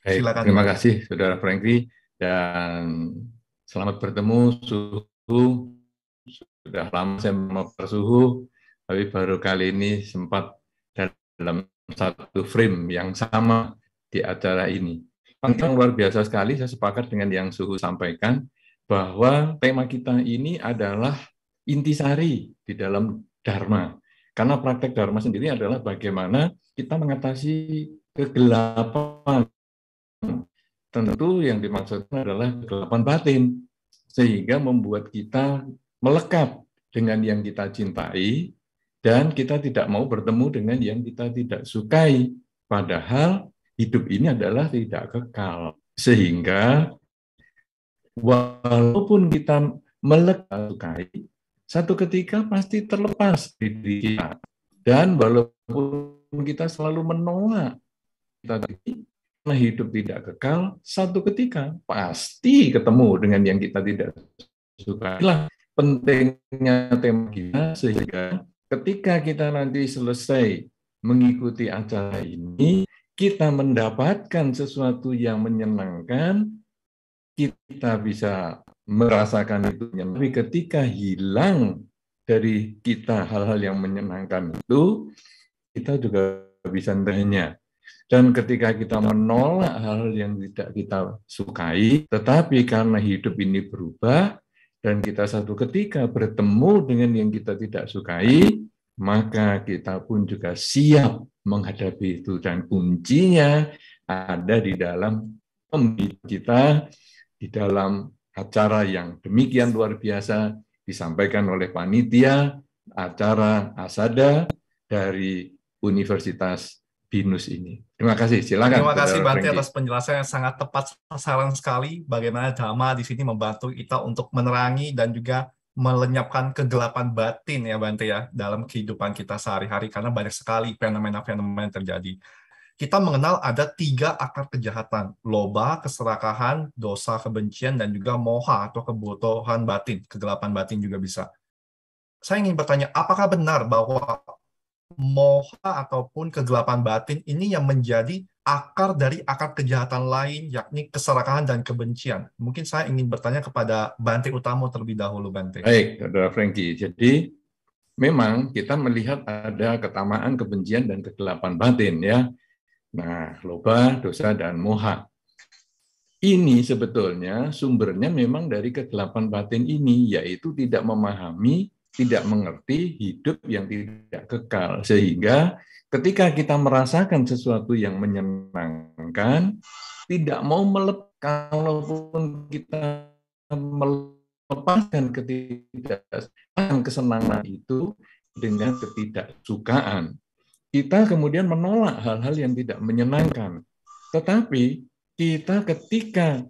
Baik, Silakan nih terima Bante. kasih Saudara Franky dan selamat bertemu Suhu. Sudah lama saya memakai Suhu, tapi baru kali ini sempat dalam satu frame yang sama di acara ini. Yang luar biasa sekali, saya sepakat dengan yang Suhu sampaikan bahwa tema kita ini adalah intisari di dalam Dharma. Karena praktek Dharma sendiri adalah bagaimana kita mengatasi kegelapan. Tentu yang dimaksudkan adalah kegelapan batin, sehingga membuat kita melekat dengan yang kita cintai, dan kita tidak mau bertemu dengan yang kita tidak sukai. Padahal hidup ini adalah tidak kekal. Sehingga walaupun kita melekat sukai, satu ketika pasti terlepas dari diri kita. Dan walaupun kita selalu menolak, kita karena hidup tidak kekal, satu ketika pasti ketemu dengan yang kita tidak suka. Inilah pentingnya tema kita, sehingga ketika kita nanti selesai mengikuti acara ini, kita mendapatkan sesuatu yang menyenangkan, kita bisa merasakan itu. Tapi ketika hilang dari kita hal-hal yang menyenangkan itu, kita juga bisa menerima. Dan ketika kita menolak hal yang tidak kita sukai, tetapi karena hidup ini berubah, dan kita satu ketika bertemu dengan yang kita tidak sukai, maka kita pun juga siap menghadapi itu. Dan kuncinya ada di dalam pembimbing kita, di dalam acara yang demikian luar biasa, disampaikan oleh panitia acara Asada dari Universitas Binus ini. Terima kasih. Silakan, Terima kasih Saudara Bante Franky. atas penjelasan yang sangat tepat sasaran sekali bagaimana Dhamma di sini membantu kita untuk menerangi dan juga melenyapkan kegelapan batin ya Bante ya dalam kehidupan kita sehari-hari karena banyak sekali fenomena-fenomena yang terjadi. Kita mengenal ada 3 akar kejahatan, loba, keserakahan, dosa, kebencian, dan juga moha atau kebutuhan batin, kegelapan batin juga bisa. Saya ingin bertanya, apakah benar bahwa moha ataupun kegelapan batin ini yang menjadi akar dari akar kejahatan lain, yakni keserakahan dan kebencian? Mungkin saya ingin bertanya kepada Bante Utamo terlebih dahulu, Bante. Baik, Saudara Franky. Jadi, memang kita melihat ada ketamaan, kebencian, dan kegelapan batin, ya. Nah, loba, dosa, dan moha. Ini sebetulnya sumbernya memang dari kegelapan batin ini, yaitu tidak memahami, tidak mengerti hidup yang tidak kekal. Sehingga ketika kita merasakan sesuatu yang menyenangkan, tidak mau melepas, kalaupun kita melepaskan ketidaksukaan, kesenangan itu dengan ketidaksukaan. Kita kemudian menolak hal-hal yang tidak menyenangkan. Tetapi kita ketika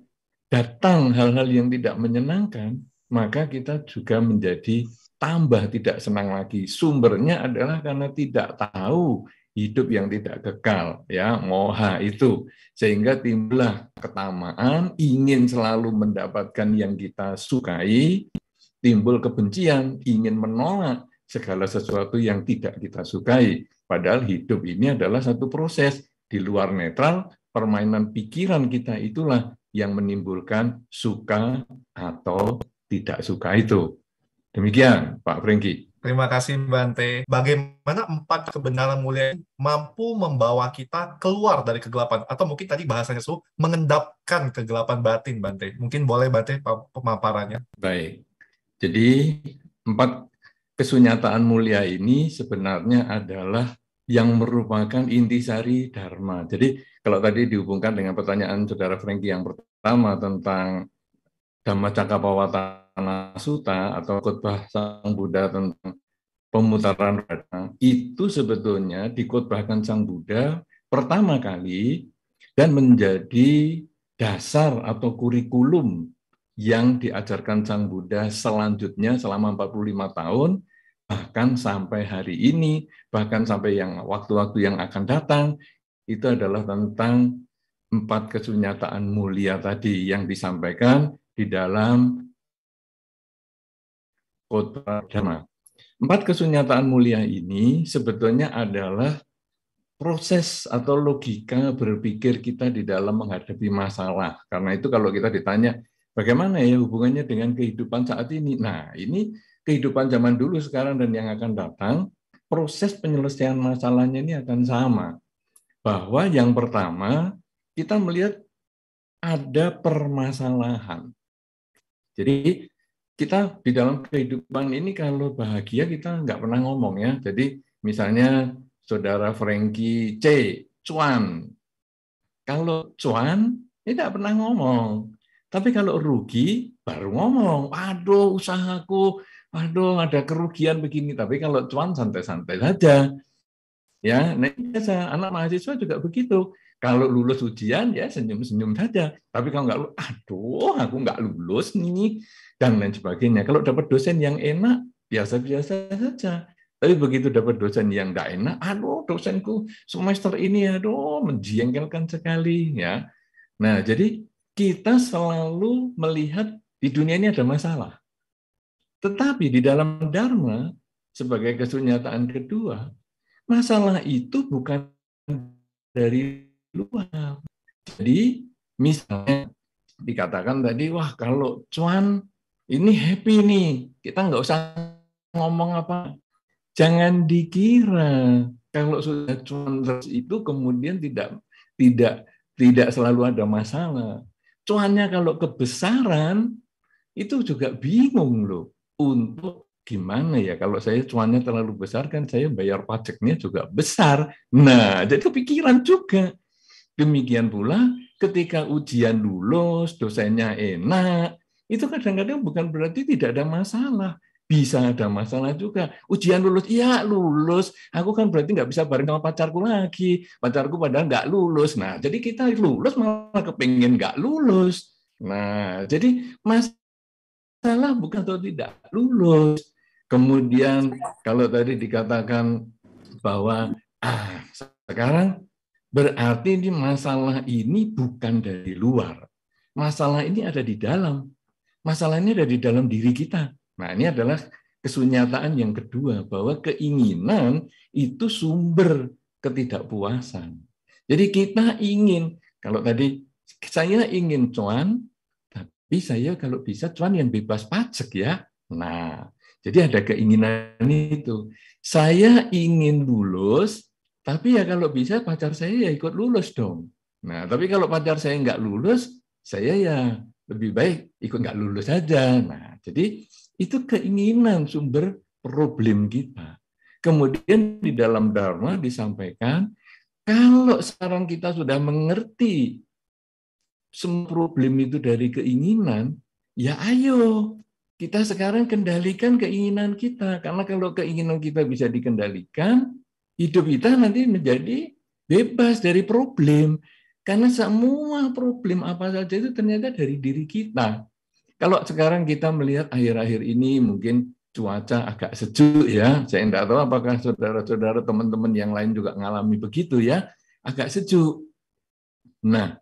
datang hal-hal yang tidak menyenangkan, maka kita juga menjadi tambah tidak senang lagi. Sumbernya adalah karena tidak tahu hidup yang tidak kekal, ya, moha itu. Sehingga timbullah ketamaan, ingin selalu mendapatkan yang kita sukai, timbul kebencian, ingin menolak segala sesuatu yang tidak kita sukai. Padahal hidup ini adalah satu proses. Di luar netral, permainan pikiran kita itulah yang menimbulkan suka atau tidak suka itu. Demikian, Pak Franky. Terima kasih, Bante. Bagaimana 4 kebenaran mulia ini mampu membawa kita keluar dari kegelapan? Atau mungkin tadi bahasanya mengendapkan kegelapan batin, Bante. Mungkin boleh, Bante, pemaparannya. Baik. Jadi, 4 kesunyataan mulia ini sebenarnya adalah yang merupakan intisari Dharma. Jadi, kalau tadi dihubungkan dengan pertanyaan Saudara Franky yang pertama tentang Dhammacakkappavattana Sutta atau khotbah Sang Buddha tentang pemutaran roda, itu sebetulnya dikhotbahkan Sang Buddha pertama kali dan menjadi dasar atau kurikulum yang diajarkan Sang Buddha selanjutnya selama 45 tahun, bahkan sampai hari ini, bahkan sampai yang waktu-waktu yang akan datang, itu adalah tentang 4 kesunyataan mulia tadi yang disampaikan di dalam khotbah Dhamma. 4 kesunyataan mulia ini sebetulnya adalah proses atau logika berpikir kita di dalam menghadapi masalah. Karena itu kalau kita ditanya, bagaimana ya hubungannya dengan kehidupan saat ini? Nah, ini kehidupan zaman dulu, sekarang, dan yang akan datang, proses penyelesaian masalahnya ini akan sama. Bahwa yang pertama, kita melihat ada permasalahan. Jadi, kita di dalam kehidupan ini kalau bahagia kita nggak pernah ngomong ya. Jadi, misalnya Saudara Frankie C, cuan. Kalau cuan, tidak pernah ngomong. Tapi kalau rugi, baru ngomong. Waduh, usahaku, waduh, ada kerugian begini. Tapi kalau cuan, santai-santai saja. Ya, nah biasa anak mahasiswa juga begitu. Kalau lulus ujian, ya senyum-senyum saja. Tapi kalau nggak lulus, aduh, aku nggak lulus nih, dan lain sebagainya. Kalau dapat dosen yang enak, biasa-biasa saja. Tapi begitu dapat dosen yang nggak enak, aduh, dosenku semester ini, aduh, menjengkelkan sekali, ya. Nah, jadi kita selalu melihat di dunia ini ada masalah. Tetapi di dalam Dharma, sebagai kesunyataan kedua, masalah itu bukan dari luar. Jadi, misalnya dikatakan tadi, wah kalau cuan ini happy nih, kita nggak usah ngomong apa. Jangan dikira kalau sudah cuan itu kemudian tidak selalu ada masalah. Cuannya kalau kebesaran itu juga bingung loh untuk gimana ya kalau saya cuannya terlalu besar kan saya bayar pajaknya juga besar. Nah, jadi kepikiran juga. Demikian pula ketika ujian lulus, dosennya enak, itu kadang-kadang bukan berarti tidak ada masalah. Bisa ada masalah juga. Ujian lulus, iya lulus. Aku kan berarti nggak bisa bareng sama pacarku lagi. Pacarku padahal nggak lulus. Nah, jadi kita lulus malah kepengen nggak lulus. Nah, jadi masalah bukan atau tidak lulus. Kemudian kalau tadi dikatakan bahwa sekarang berarti ini masalah ini bukan dari luar. Masalah ini ada di dalam. Masalah ini ada di dalam diri kita. Nah, ini adalah kesunyataan yang kedua, bahwa keinginan itu sumber ketidakpuasan. Jadi kita ingin, kalau tadi saya ingin cuan, tapi saya kalau bisa cuan yang bebas pajak ya. Nah, jadi ada keinginan itu. Saya ingin lulus, tapi ya kalau bisa pacar saya ya ikut lulus dong. Nah, tapi kalau pacar saya nggak lulus, saya ya lebih baik ikut nggak lulus saja. Nah, jadi itu keinginan sumber problem kita. Kemudian di dalam Dharma disampaikan, kalau sekarang kita sudah mengerti semua problem itu dari keinginan, ya ayo kita sekarang kendalikan keinginan kita. Karena kalau keinginan kita bisa dikendalikan, hidup kita nanti menjadi bebas dari problem. Karena semua problem apa saja itu ternyata dari diri kita. Kalau sekarang kita melihat akhir-akhir ini mungkin cuaca agak sejuk ya. Saya tidak tahu apakah saudara-saudara teman-teman yang lain juga mengalami begitu ya. Agak sejuk. Nah,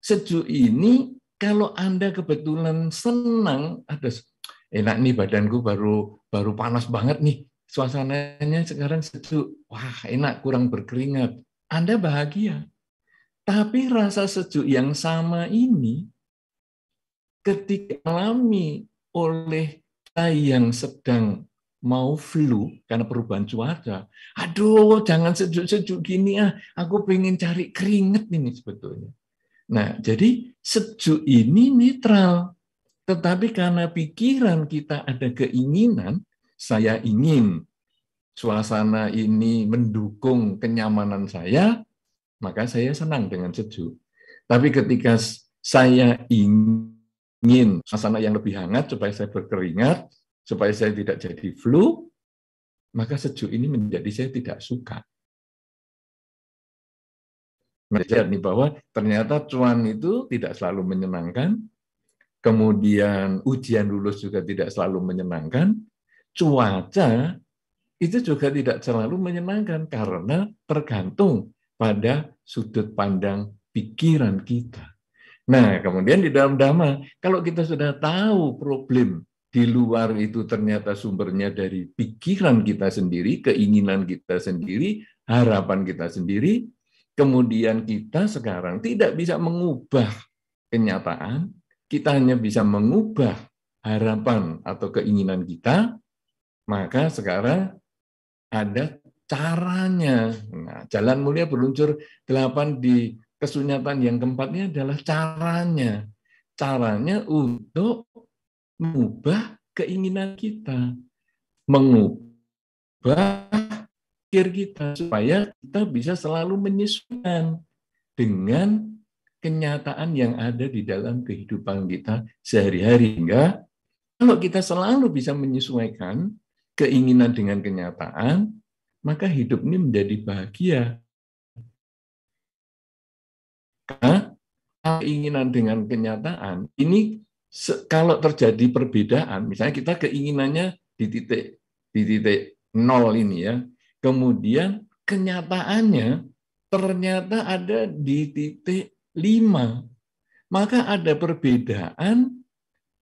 sejuk ini kalau Anda kebetulan senang, ada enak nih badanku baru panas banget nih. Suasananya sekarang sejuk. Wah, enak kurang berkeringat. Anda bahagia. Tapi rasa sejuk yang sama ini ketika alami oleh kita yang sedang mau flu karena perubahan cuaca, aduh jangan sejuk-sejuk gini aku pengen cari keringet ini sebetulnya. Nah, jadi sejuk ini netral, tetapi karena pikiran kita ada keinginan, saya ingin suasana ini mendukung kenyamanan saya, maka saya senang dengan sejuk. Tapi ketika saya ingin suasana yang lebih hangat supaya saya berkeringat, supaya saya tidak jadi flu, maka sejuk ini menjadi saya tidak suka. Melihat nih bahwa ternyata cuan itu tidak selalu menyenangkan, kemudian ujian lulus juga tidak selalu menyenangkan, cuaca itu juga tidak selalu menyenangkan karena tergantung pada sudut pandang pikiran kita. Nah, kemudian di dalam Dhamma, kalau kita sudah tahu problem di luar itu ternyata sumbernya dari pikiran kita sendiri, keinginan kita sendiri, harapan kita sendiri, kemudian kita sekarang tidak bisa mengubah kenyataan, kita hanya bisa mengubah harapan atau keinginan kita, maka sekarang ada caranya. Nah, Jalan Mulia Berunsur 8 di kesunyatan yang keempatnya adalah caranya. Caranya untuk mengubah keinginan kita, mengubah pikir kita, supaya kita bisa selalu menyesuaikan dengan kenyataan yang ada di dalam kehidupan kita sehari-hari. Hingga kalau kita selalu bisa menyesuaikan keinginan dengan kenyataan, maka hidup ini menjadi bahagia. Karena keinginan dengan kenyataan, ini kalau terjadi perbedaan, misalnya kita keinginannya di titik 0 ini ya, kemudian kenyataannya ternyata ada di titik 5, maka ada perbedaan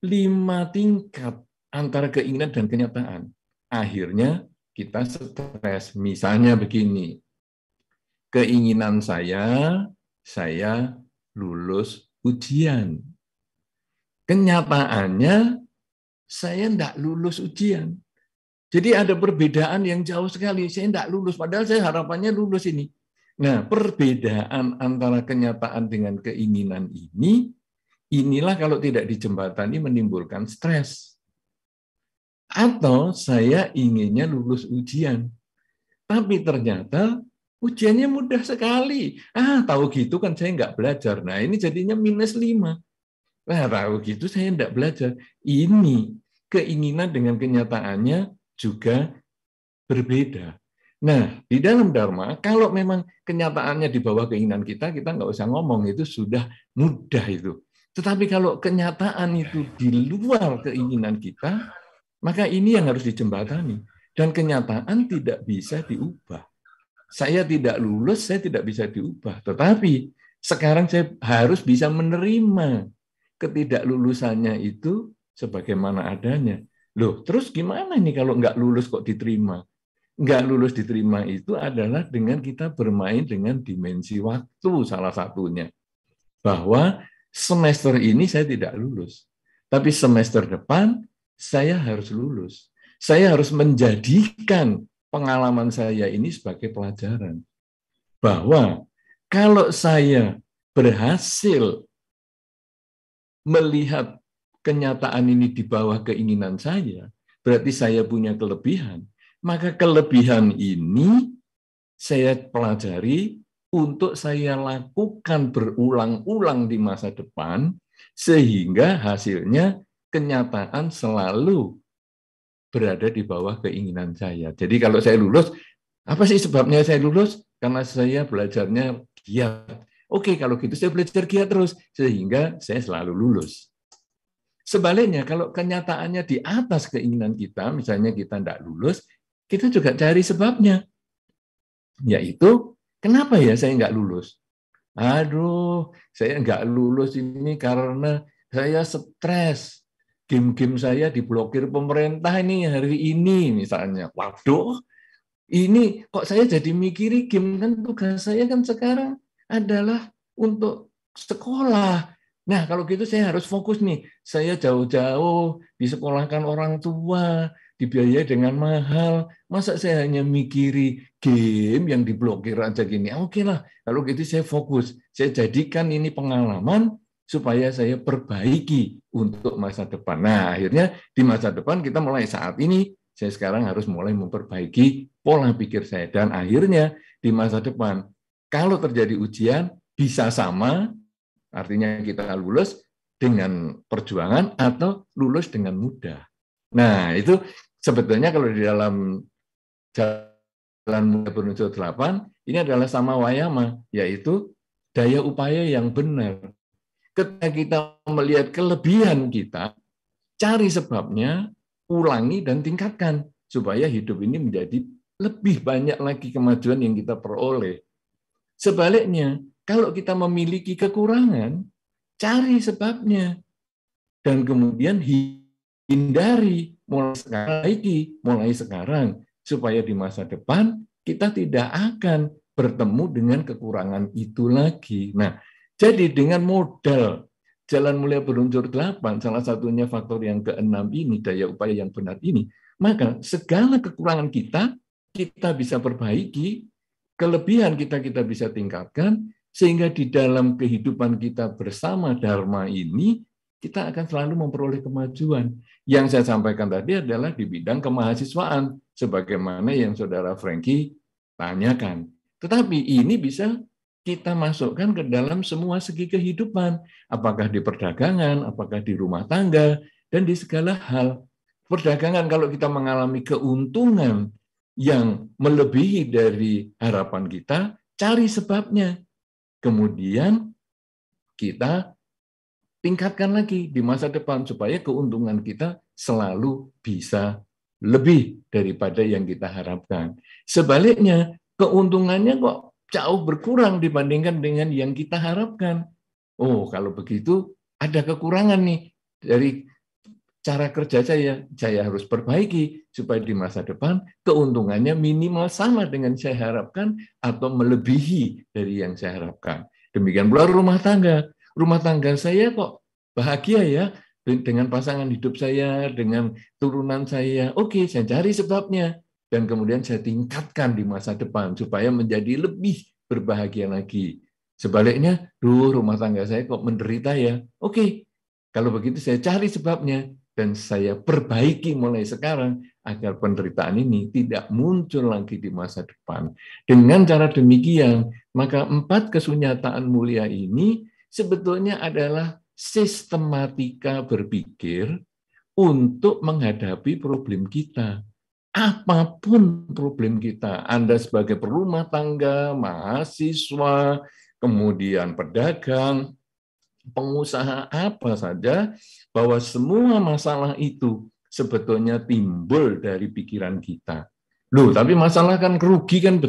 5 tingkat antara keinginan dan kenyataan. Akhirnya kita stres. Misalnya begini, keinginan saya lulus ujian. Kenyataannya saya tidak lulus ujian. Jadi ada perbedaan yang jauh sekali. Saya tidak lulus, padahal saya harapannya lulus ini. Nah, perbedaan antara kenyataan dengan keinginan ini, inilah kalau tidak dijembatani menimbulkan stres. Atau saya inginnya lulus ujian, tapi ternyata ujiannya mudah sekali. Tahu gitu kan saya nggak belajar. Nah, ini jadinya -5. Tahu gitu saya nggak belajar. Ini keinginan dengan kenyataannya juga berbeda. Nah, di dalam Dharma, kalau memang kenyataannya di bawah keinginan kita nggak usah ngomong, itu sudah mudah itu. Tetapi kalau kenyataan itu di luar keinginan kita, maka ini yang harus dijembatani. Dan kenyataan tidak bisa diubah. Saya tidak lulus, saya tidak bisa diubah. Tetapi sekarang saya harus bisa menerima ketidaklulusannya itu sebagaimana adanya. Loh, terus gimana nih kalau nggak lulus kok diterima? Nggak lulus diterima itu adalah dengan kita bermain dengan dimensi waktu salah satunya. Bahwa semester ini saya tidak lulus. Tapi semester depan saya harus lulus. Saya harus menjadikan pengalaman saya ini sebagai pelajaran. Bahwa kalau saya berhasil melihat kenyataan ini di bawah keinginan saya, berarti saya punya kelebihan. Maka kelebihan ini saya pelajari untuk saya lakukan berulang-ulang di masa depan, sehingga hasilnya kenyataan selalu berada di bawah keinginan saya. Jadi kalau saya lulus, apa sih sebabnya saya lulus? Karena saya belajarnya giat. Oke, kalau gitu saya belajar giat terus, sehingga saya selalu lulus. Sebaliknya, kalau kenyataannya di atas keinginan kita, misalnya kita tidak lulus, kita juga cari sebabnya. Yaitu, kenapa ya saya nggak lulus? Aduh, saya nggak lulus ini karena saya stres. Game-game saya diblokir pemerintah ini hari ini misalnya. Waduh, ini kok saya jadi mikiri game, kan tugas saya kan sekarang adalah untuk sekolah. Nah, kalau gitu saya harus fokus nih. Saya jauh-jauh disekolahkan orang tua, dibiayai dengan mahal. Masa saya hanya mikiri game yang diblokir aja gini? Oke lah, kalau gitu saya fokus. Saya jadikan ini pengalaman supaya saya perbaiki untuk masa depan. Nah, akhirnya di masa depan kita mulai saat ini, saya sekarang harus mulai memperbaiki pola pikir saya. Dan akhirnya di masa depan, kalau terjadi ujian, bisa sama, artinya kita lulus dengan perjuangan atau lulus dengan mudah. Nah, itu sebetulnya kalau di dalam Jalan Mulia Berunsur 8, ini adalah sama wayama, yaitu daya upaya yang benar. Ketika kita melihat kelebihan kita, cari sebabnya, ulangi dan tingkatkan, supaya hidup ini menjadi lebih banyak lagi kemajuan yang kita peroleh. Sebaliknya, kalau kita memiliki kekurangan, cari sebabnya. Dan kemudian hindari mulai sekarang, supaya di masa depan kita tidak akan bertemu dengan kekurangan itu lagi. Nah, jadi dengan modal Jalan Mulia Berunsur 8, salah satunya faktor yang ke-6 ini, daya upaya yang benar ini, maka segala kekurangan kita bisa perbaiki, kelebihan kita bisa tingkatkan, sehingga di dalam kehidupan kita bersama Dharma ini, kita akan selalu memperoleh kemajuan. Yang saya sampaikan tadi adalah di bidang kemahasiswaan, sebagaimana yang Saudara Frankie tanyakan. Tetapi ini bisa kita masukkan ke dalam semua segi kehidupan, apakah di perdagangan, apakah di rumah tangga, dan di segala hal. Perdagangan kalau kita mengalami keuntungan yang melebihi dari harapan kita, cari sebabnya. Kemudian kita tingkatkan lagi di masa depan supaya keuntungan kita selalu bisa lebih daripada yang kita harapkan. Sebaliknya, keuntungannya kok jauh berkurang dibandingkan dengan yang kita harapkan. Oh, kalau begitu ada kekurangan nih dari cara kerja saya harus perbaiki supaya di masa depan keuntungannya minimal sama dengan saya harapkan atau melebihi dari yang saya harapkan. Demikian pula rumah tangga. Rumah tangga saya kok bahagia ya dengan pasangan hidup saya, dengan turunan saya. Oke, saya cari sebabnya. Dan kemudian saya tingkatkan di masa depan supaya menjadi lebih berbahagia lagi. Sebaliknya, rumah tangga saya kok menderita ya. Oke, kalau begitu saya cari sebabnya dan saya perbaiki mulai sekarang agar penderitaan ini tidak muncul lagi di masa depan. Dengan cara demikian, maka 4 kesunyataan mulia ini sebetulnya adalah sistematika berpikir untuk menghadapi problem kita. Apapun problem kita, Anda sebagai perumah tangga, mahasiswa, kemudian pedagang, pengusaha apa saja, bahwa semua masalah itu sebetulnya timbul dari pikiran kita. Loh, tapi masalah kan rugi kan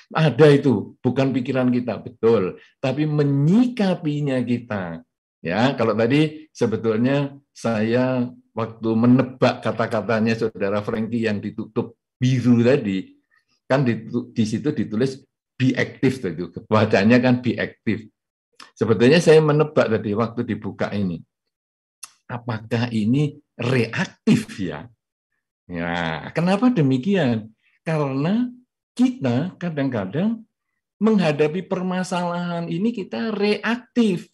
ada itu, bukan pikiran kita, betul. Tapi menyikapinya kita. Ya, kalau tadi sebetulnya saya waktu menebak kata-katanya Saudara Frankie yang ditutup biru tadi, kan di situ ditulis be active itu, bacanya kan be active. Sebetulnya saya menebak tadi waktu dibuka ini, apakah ini reaktif ya? Ya, kenapa demikian? Karena kita kadang-kadang menghadapi permasalahan ini kita reaktif.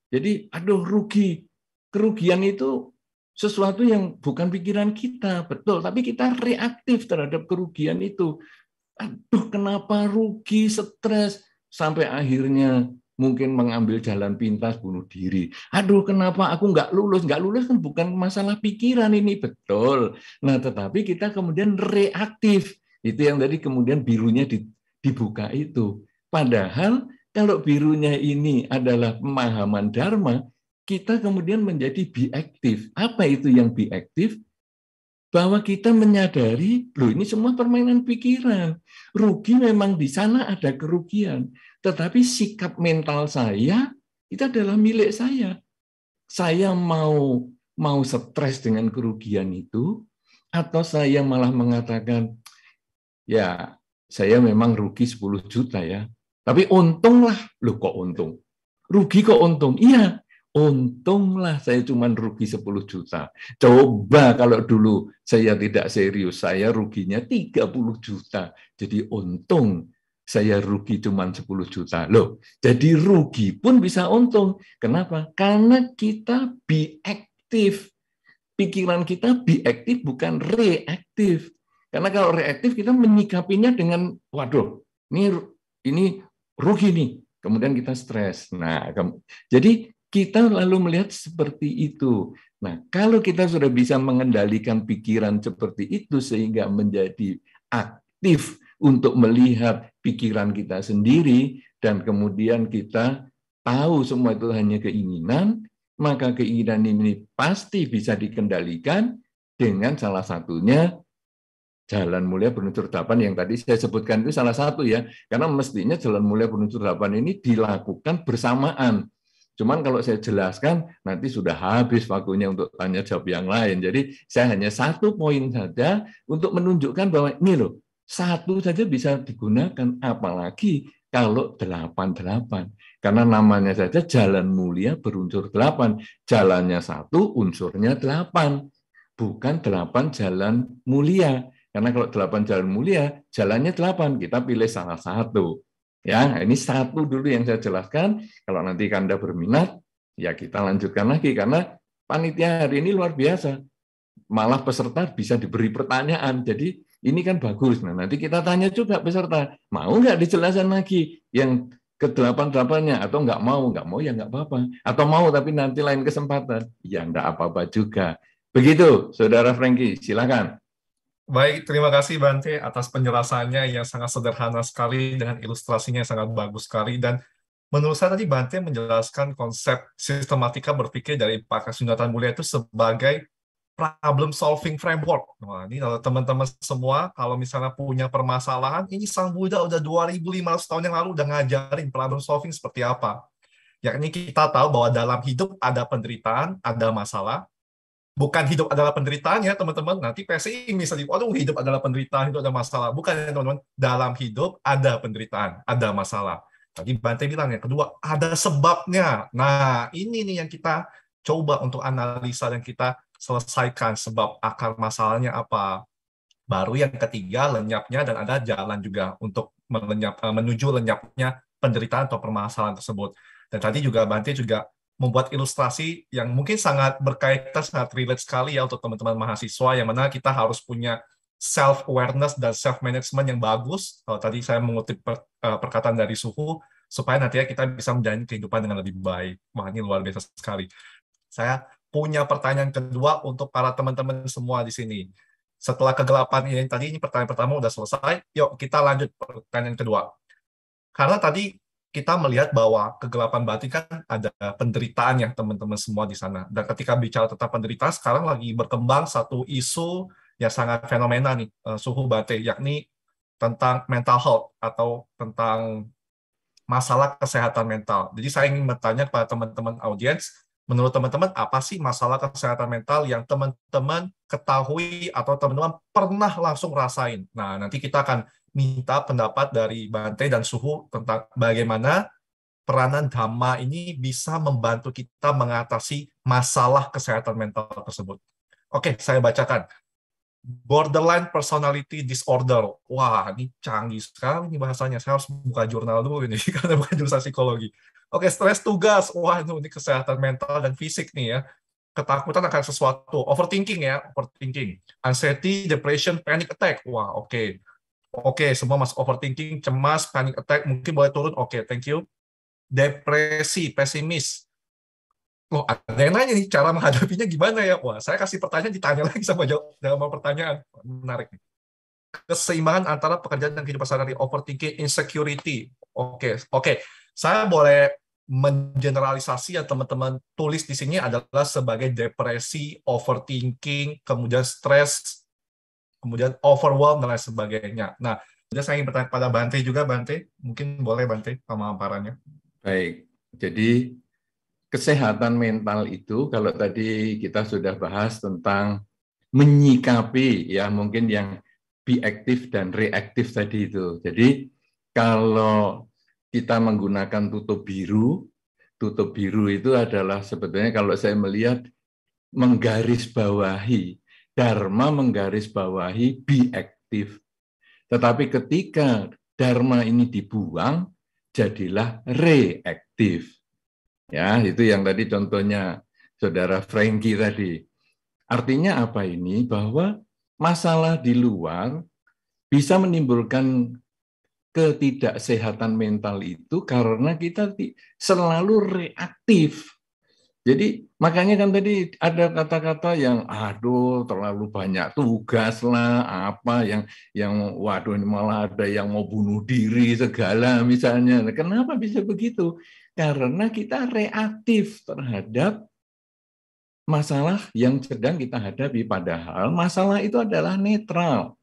Jadi, aduh rugi. Kerugian itu sesuatu yang bukan pikiran kita, betul. Tapi kita reaktif terhadap kerugian itu. Aduh, kenapa rugi, stres, sampai akhirnya mungkin mengambil jalan pintas, bunuh diri. Aduh, kenapa aku nggak lulus? Nggak lulus kan bukan masalah pikiran ini, betul. Nah, tetapi kita kemudian reaktif. Itu yang tadi kemudian birunya dibuka itu. Padahal kalau birunya ini adalah pemahaman Dharma, kita kemudian menjadi be active. Apa itu yang be active? Bahwa kita menyadari, loh ini semua permainan pikiran. Rugi memang di sana ada kerugian. Tetapi sikap mental saya, itu adalah milik saya. Saya mau stres dengan kerugian itu, atau saya malah mengatakan, ya saya memang rugi 10 juta ya, tapi untunglah. Loh kok untung? Rugi kok untung? Iya, untunglah saya cuma rugi 10 juta. Coba kalau dulu saya tidak serius, saya ruginya 30 juta. Jadi untung saya rugi cuma 10 juta. Loh, jadi rugi pun bisa untung. Kenapa? Karena kita be active. Pikiran kita be active bukan reaktif. Karena kalau reaktif kita menyikapinya dengan, waduh, ini rugi nih. Kemudian kita stres. Nah, jadi kita lalu melihat seperti itu. Nah, kalau kita sudah bisa mengendalikan pikiran seperti itu sehingga menjadi aktif untuk melihat pikiran kita sendiri dan kemudian kita tahu semua itu hanya keinginan, maka keinginan ini pasti bisa dikendalikan dengan salah satunya Jalan Mulia Berunsur 8 yang tadi saya sebutkan itu salah satu ya, karena mestinya Jalan Mulia Berunsur 8 ini dilakukan bersamaan. Cuman kalau saya jelaskan, nanti sudah habis waktunya untuk tanya jawab yang lain. Jadi saya hanya satu poin saja untuk menunjukkan bahwa ini loh, Satu saja bisa digunakan, apalagi kalau 88. Karena namanya saja jalan mulia berunsur 8. Jalannya satu, unsurnya 8. Bukan 8 jalan mulia. Karena kalau 8 jalan mulia, jalannya 8. Kita pilih salah satu. Ya, ini satu dulu yang saya jelaskan. Kalau nanti Anda berminat, ya kita lanjutkan lagi. Karena panitia hari ini luar biasa. Malah peserta bisa diberi pertanyaan. Jadi ini kan bagus. Nah, nanti kita tanya juga peserta, mau nggak dijelaskan lagi yang ke-8-8-nya, atau nggak mau ya nggak apa-apa. Atau mau tapi nanti lain kesempatan, ya nggak apa-apa juga. Begitu, Saudara Frankie, silakan. Baik, terima kasih Bante atas penjelasannya yang sangat sederhana sekali dengan ilustrasinya yang sangat bagus sekali. Dan menurut saya tadi Bante menjelaskan konsep sistematika berpikir dari pakar sunatan mulia itu sebagai problem solving framework. Wah, ini kalau teman-teman semua kalau misalnya punya permasalahan, ini Sang Buddha udah 2.500 tahun yang lalu udah ngajarin problem solving seperti apa. Yakni kita tahu bahwa dalam hidup ada penderitaan, ada masalah. Bukan hidup adalah penderitaan ya teman-teman. Nanti PSI misalnya, waduh hidup adalah penderitaan, itu ada masalah. Bukan ya teman-teman. Dalam hidup ada penderitaan, ada masalah. Tadi Bante bilang yang kedua, ada sebabnya. Nah, ini nih yang kita coba untuk analisa dan kita selesaikan sebab akar masalahnya apa. Baru yang ketiga, lenyapnya dan ada jalan juga untuk menuju lenyapnya penderitaan atau permasalahan tersebut. Dan tadi juga Bante juga membuat ilustrasi yang mungkin sangat berkaitan, sangat relate sekali ya untuk teman-teman mahasiswa, yang mana kita harus punya self-awareness dan self-management yang bagus. Kalau tadi saya mengutip perkataan dari Suhu, supaya nantinya kita bisa menjalani kehidupan dengan lebih baik. Wah, ini luar biasa sekali. Saya punya pertanyaan kedua untuk para teman-teman semua di sini. Setelah kegelapan ini tadi, ini pertanyaan pertama udah selesai, yuk kita lanjut pertanyaan kedua. Karena tadi kita melihat bahwa kegelapan batin kan ada penderitaan ya teman-teman semua di sana. Dan ketika bicara tentang penderitaan, sekarang lagi berkembang satu isu yang sangat fenomena nih, Suhu Bante, yakni tentang mental health atau tentang masalah kesehatan mental. Jadi saya ingin bertanya kepada teman-teman audiens, menurut teman-teman apa sih masalah kesehatan mental yang teman-teman ketahui atau teman-teman pernah langsung rasain? Nah, nanti kita akan minta pendapat dari Bante dan Suhu tentang bagaimana peranan Dhamma ini bisa membantu kita mengatasi masalah kesehatan mental tersebut. Oke, saya bacakan. Borderline personality disorder. Wah, ini canggih sekali nih bahasanya. Saya harus buka jurnal dulu ini, karena bukan jurusan psikologi. Oke, stres tugas. Wah, ini kesehatan mental dan fisik nih ya. Ketakutan akan sesuatu. Overthinking ya, overthinking. Anxiety, depression, panic attack. Wah, oke. Oke, semua masuk overthinking, cemas, panic attack, mungkin boleh turun. Oke, thank you. Depresi, pesimis. Loh, ada yang nanya nih, cara menghadapinya gimana ya? Wah, saya kasih pertanyaan, ditanya lagi sama jawab pertanyaan. Menarik nih. Keseimbangan antara pekerjaan dan kehidupan sehari-hari, overthinking, insecurity. Oke. Saya boleh mengeneralisasi yang teman-teman tulis di sini adalah sebagai depresi, overthinking, kemudian stres, kemudian overwhelm, dan lain sebagainya. Nah, kemudian saya ingin bertanya pada Bante juga, Bante. Mungkin boleh Bante pemaparannya. Baik, jadi kesehatan mental itu kalau tadi kita sudah bahas tentang menyikapi ya mungkin yang biaktif dan reaktif tadi itu. Jadi kalau kita menggunakan tutup biru itu adalah sebetulnya kalau saya melihat menggarisbawahi dharma, menggarisbawahi biaktif. Tetapi ketika dharma ini dibuang, jadilah reaktif. Ya, itu yang tadi contohnya Saudara Frankie tadi. Artinya apa ini? Bahwa masalah di luar bisa menimbulkan ketidaksehatan mental itu karena kita selalu reaktif. Jadi makanya kan tadi ada kata-kata yang aduh terlalu banyak tugas lah, apa yang waduh ini malah ada yang mau bunuh diri segala misalnya. Kenapa bisa begitu? Karena kita reaktif terhadap masalah yang sedang kita hadapi, padahal masalah itu adalah netral.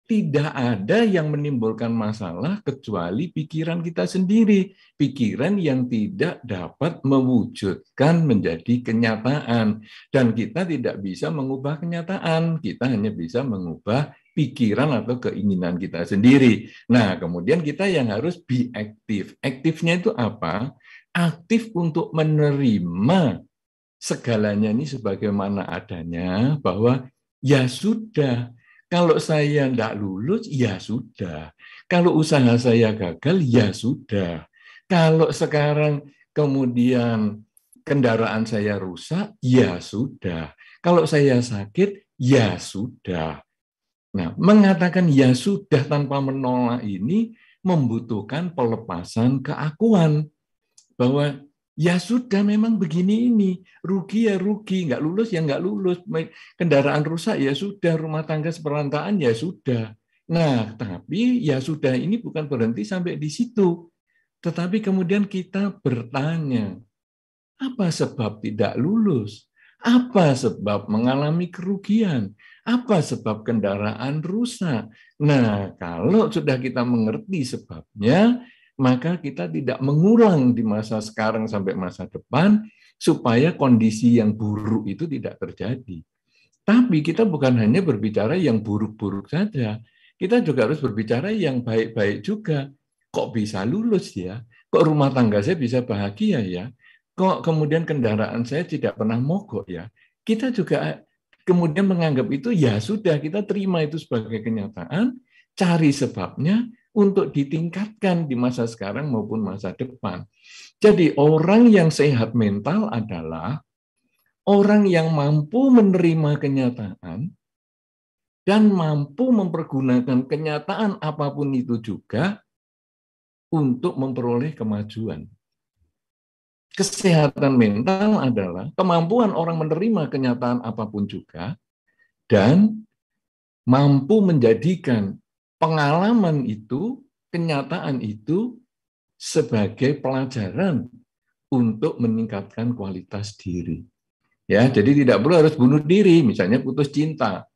Tidak ada yang menimbulkan masalah kecuali pikiran kita sendiri. Pikiran yang tidak dapat mewujudkan menjadi kenyataan. Dan kita tidak bisa mengubah kenyataan. Kita hanya bisa mengubah pikiran atau keinginan kita sendiri. Nah, kemudian kita yang harus be aktif. Aktifnya itu apa? Aktif untuk menerima segalanya ini sebagaimana adanya, bahwa ya sudah, kalau saya tidak lulus, ya sudah. Kalau usaha saya gagal, ya sudah. Kalau sekarang kemudian kendaraan saya rusak, ya sudah. Kalau saya sakit, ya sudah. Nah, mengatakan ya sudah tanpa menolak ini membutuhkan pelepasan keakuan. Bahwa ya sudah, memang begini ini, rugi ya rugi, nggak lulus ya nggak lulus, kendaraan rusak ya sudah, rumah tangga seperantaan ya sudah. Nah, tapi ya sudah ini bukan berhenti sampai di situ, tetapi kemudian kita bertanya, apa sebab tidak lulus? Apa sebab mengalami kerugian? Apa sebab kendaraan rusak? Nah, kalau sudah kita mengerti sebabnya, maka kita tidak mengulang di masa sekarang sampai masa depan, supaya kondisi yang buruk itu tidak terjadi. Tapi kita bukan hanya berbicara yang buruk-buruk saja, kita juga harus berbicara yang baik-baik juga. Kok bisa lulus ya? Kok rumah tangga saya bisa bahagia ya? Kok kemudian kendaraan saya tidak pernah mogok ya? Kita juga kemudian menganggap itu ya sudah, kita terima itu sebagai kenyataan, cari sebabnya untuk ditingkatkan di masa sekarang maupun masa depan. Jadi orang yang sehat mental adalah orang yang mampu menerima kenyataan dan mampu mempergunakan kenyataan apapun itu juga untuk memperoleh kemajuan. Kesehatan mental adalah kemampuan orang menerima kenyataan apapun juga dan mampu menjadikan pengalaman itu, kenyataan itu sebagai pelajaran untuk meningkatkan kualitas diri. Ya, jadi tidak perlu harus bunuh diri, misalnya putus cinta.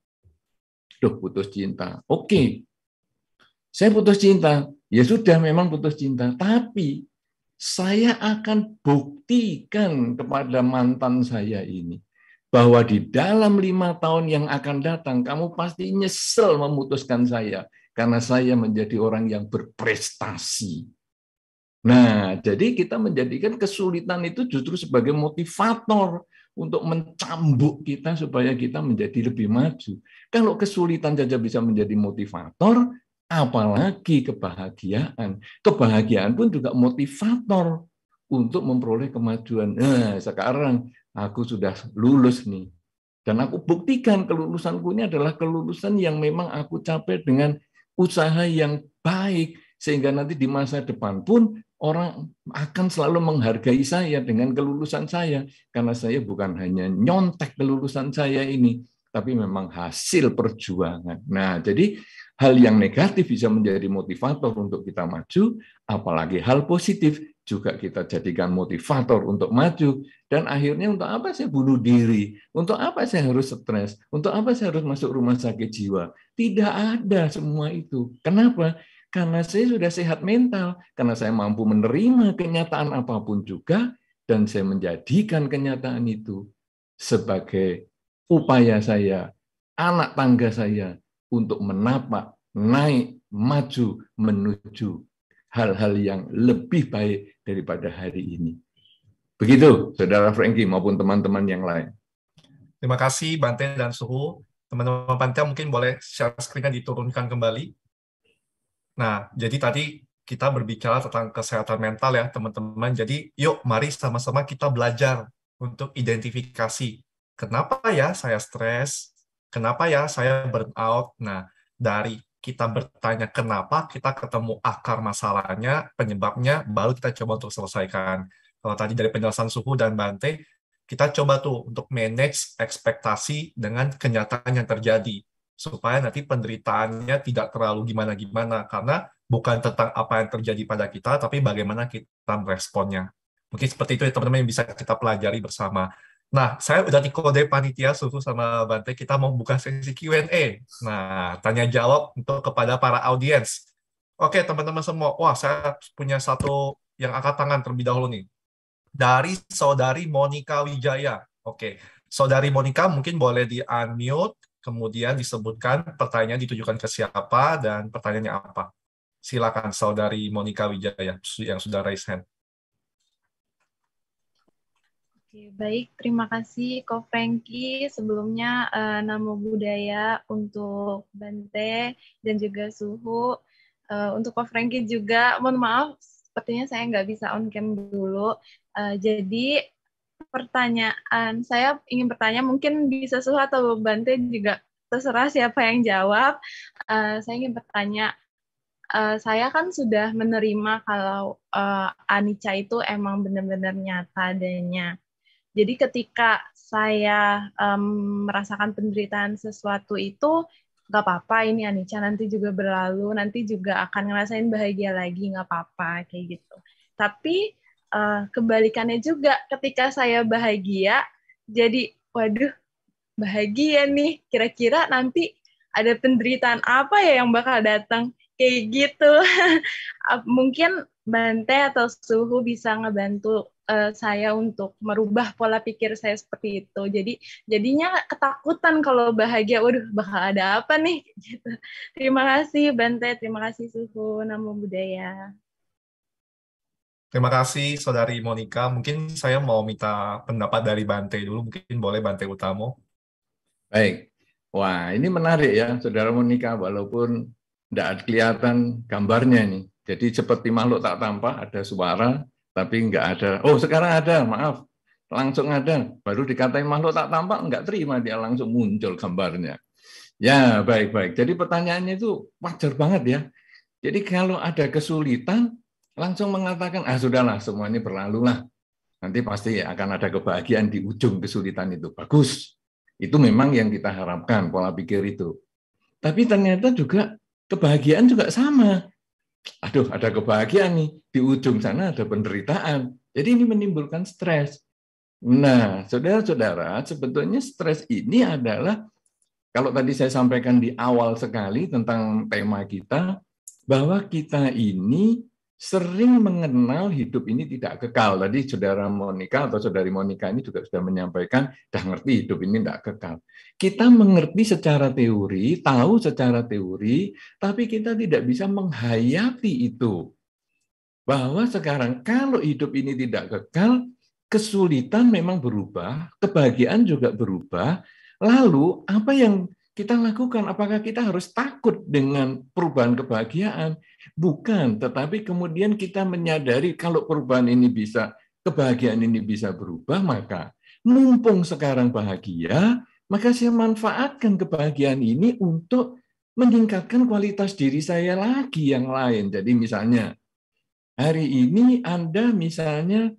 Putus cinta. Oke. Saya putus cinta. Ya sudah, memang putus cinta, tapi saya akan buktikan kepada mantan saya ini bahwa di dalam 5 tahun yang akan datang, kamu pasti nyesel memutuskan saya, karena saya menjadi orang yang berprestasi. Nah, jadi kita menjadikan kesulitan itu justru sebagai motivator untuk mencambuk kita supaya kita menjadi lebih maju. Kalau kesulitan saja bisa menjadi motivator, apalagi kebahagiaan. Kebahagiaan pun juga motivator untuk memperoleh kemajuan. Nah, sekarang aku sudah lulus nih. Dan aku buktikan kelulusanku ini adalah kelulusan yang memang aku capai dengan usaha yang baik. Sehingga nanti di masa depan pun orang akan selalu menghargai saya dengan kelulusan saya. Karena saya bukan hanya nyontek kelulusan saya ini, tapi memang hasil perjuangan. Nah, jadi hal yang negatif bisa menjadi motivator untuk kita maju, apalagi hal positif juga kita jadikan motivator untuk maju. Dan akhirnya untuk apa saya bunuh diri? Untuk apa saya harus stres? Untuk apa saya harus masuk rumah sakit jiwa? Tidak ada semua itu. Kenapa? Karena saya sudah sehat mental, karena saya mampu menerima kenyataan apapun juga, dan saya menjadikan kenyataan itu sebagai upaya saya, anak tangga saya, untuk menapak, naik, maju, menuju hal-hal yang lebih baik daripada hari ini. Begitu, Saudara Frankie maupun teman-teman yang lain. Terima kasih, Bante dan Suhu. Teman-teman panitia mungkin boleh share screen-nya diturunkan kembali. Nah, jadi tadi kita berbicara tentang kesehatan mental ya, teman-teman. Jadi, yuk mari sama-sama kita belajar untuk identifikasi. Kenapa ya saya stres? Kenapa ya saya burnout? Nah, dari kita bertanya kenapa, kita ketemu akar masalahnya, penyebabnya, baru kita coba untuk selesaikan. Kalau tadi dari penjelasan Suhu dan Bante, kita coba tuh untuk manage ekspektasi dengan kenyataan yang terjadi, supaya nanti penderitaannya tidak terlalu gimana-gimana, karena bukan tentang apa yang terjadi pada kita, tapi bagaimana kita meresponnya. Mungkin seperti itu ya teman-teman yang bisa kita pelajari bersama. Nah, saya udah dikode panitia suruh sama Bante, kita mau buka sesi Q&A. Nah, tanya jawab untuk kepada para audiens. Oke, teman-teman semua. Wah, saya punya satu yang angkat tangan terlebih dahulu nih. Dari Saudari Monica Wijaya. Oke, Saudari Monica mungkin boleh di-unmute, kemudian disebutkan pertanyaan ditujukan ke siapa dan pertanyaannya apa. Silakan Saudari Monica Wijaya yang sudah raise hand. Oke, baik, terima kasih Ko Franky. Sebelumnya namo buddhaya untuk Bante dan juga Suhu. Untuk Ko Franky juga, mohon maaf, sepertinya saya nggak bisa on cam dulu. Jadi pertanyaan, saya ingin bertanya, mungkin bisa Suhu atau Bante juga, terserah siapa yang jawab. Saya ingin bertanya, saya kan sudah menerima kalau anicca itu emang benar-benar nyata adanya. Jadi ketika saya merasakan penderitaan sesuatu itu, nggak apa-apa, ini anicca, nanti juga berlalu, nanti juga akan ngerasain bahagia lagi, nggak apa-apa, kayak gitu. Tapi kebalikannya juga, ketika saya bahagia, jadi, waduh, bahagia nih, kira-kira nanti ada penderitaan apa ya yang bakal datang, kayak gitu. Mungkin Bante atau Suhu bisa ngebantu saya untuk merubah pola pikir saya seperti itu. Jadinya ketakutan kalau bahagia, waduh bakal ada apa nih? Gitu. Terima kasih Bante, terima kasih Suhu, namo buddhaya. Terima kasih Saudari Monica. Mungkin saya mau minta pendapat dari Bante dulu. Mungkin boleh Bante Utamo. Baik. Wah, ini menarik ya, Saudara Monica, walaupun tidak kelihatan gambarnya ini. Jadi seperti makhluk tak tampak, ada suara, tapi nggak ada. Oh, sekarang ada, maaf. Langsung ada. Baru dikatain makhluk tak tampak, nggak terima, dia langsung muncul gambarnya. Ya, baik-baik. Jadi pertanyaannya itu wajar banget ya. Jadi kalau ada kesulitan, langsung mengatakan, sudahlah, semua ini berlalu lah. Nanti pasti akan ada kebahagiaan di ujung kesulitan itu. Bagus. Itu memang yang kita harapkan, pola pikir itu. Tapi ternyata juga kebahagiaan juga sama. Aduh, ada kebahagiaan nih, di ujung sana ada penderitaan. Jadi ini menimbulkan stres. Nah, saudara-saudara, sebetulnya stres ini adalah, kalau tadi saya sampaikan di awal sekali tentang tema kita, bahwa kita ini sering mengenal hidup ini tidak kekal. Tadi saudara Monica atau saudari Monica ini juga sudah menyampaikan, dah ngerti hidup ini tidak kekal. Kita mengerti secara teori, tahu secara teori, tapi kita tidak bisa menghayati itu. Bahwa sekarang kalau hidup ini tidak kekal, kesulitan memang berubah, kebahagiaan juga berubah. Lalu apa yang kita lakukan? Apakah kita harus takut dengan perubahan kebahagiaan? Bukan, tetapi kemudian kita menyadari kalau perubahan ini bisa, kebahagiaan ini bisa berubah, maka mumpung sekarang bahagia, maka saya manfaatkan kebahagiaan ini untuk meningkatkan kualitas diri saya lagi yang lain. Jadi misalnya, hari ini Anda misalnya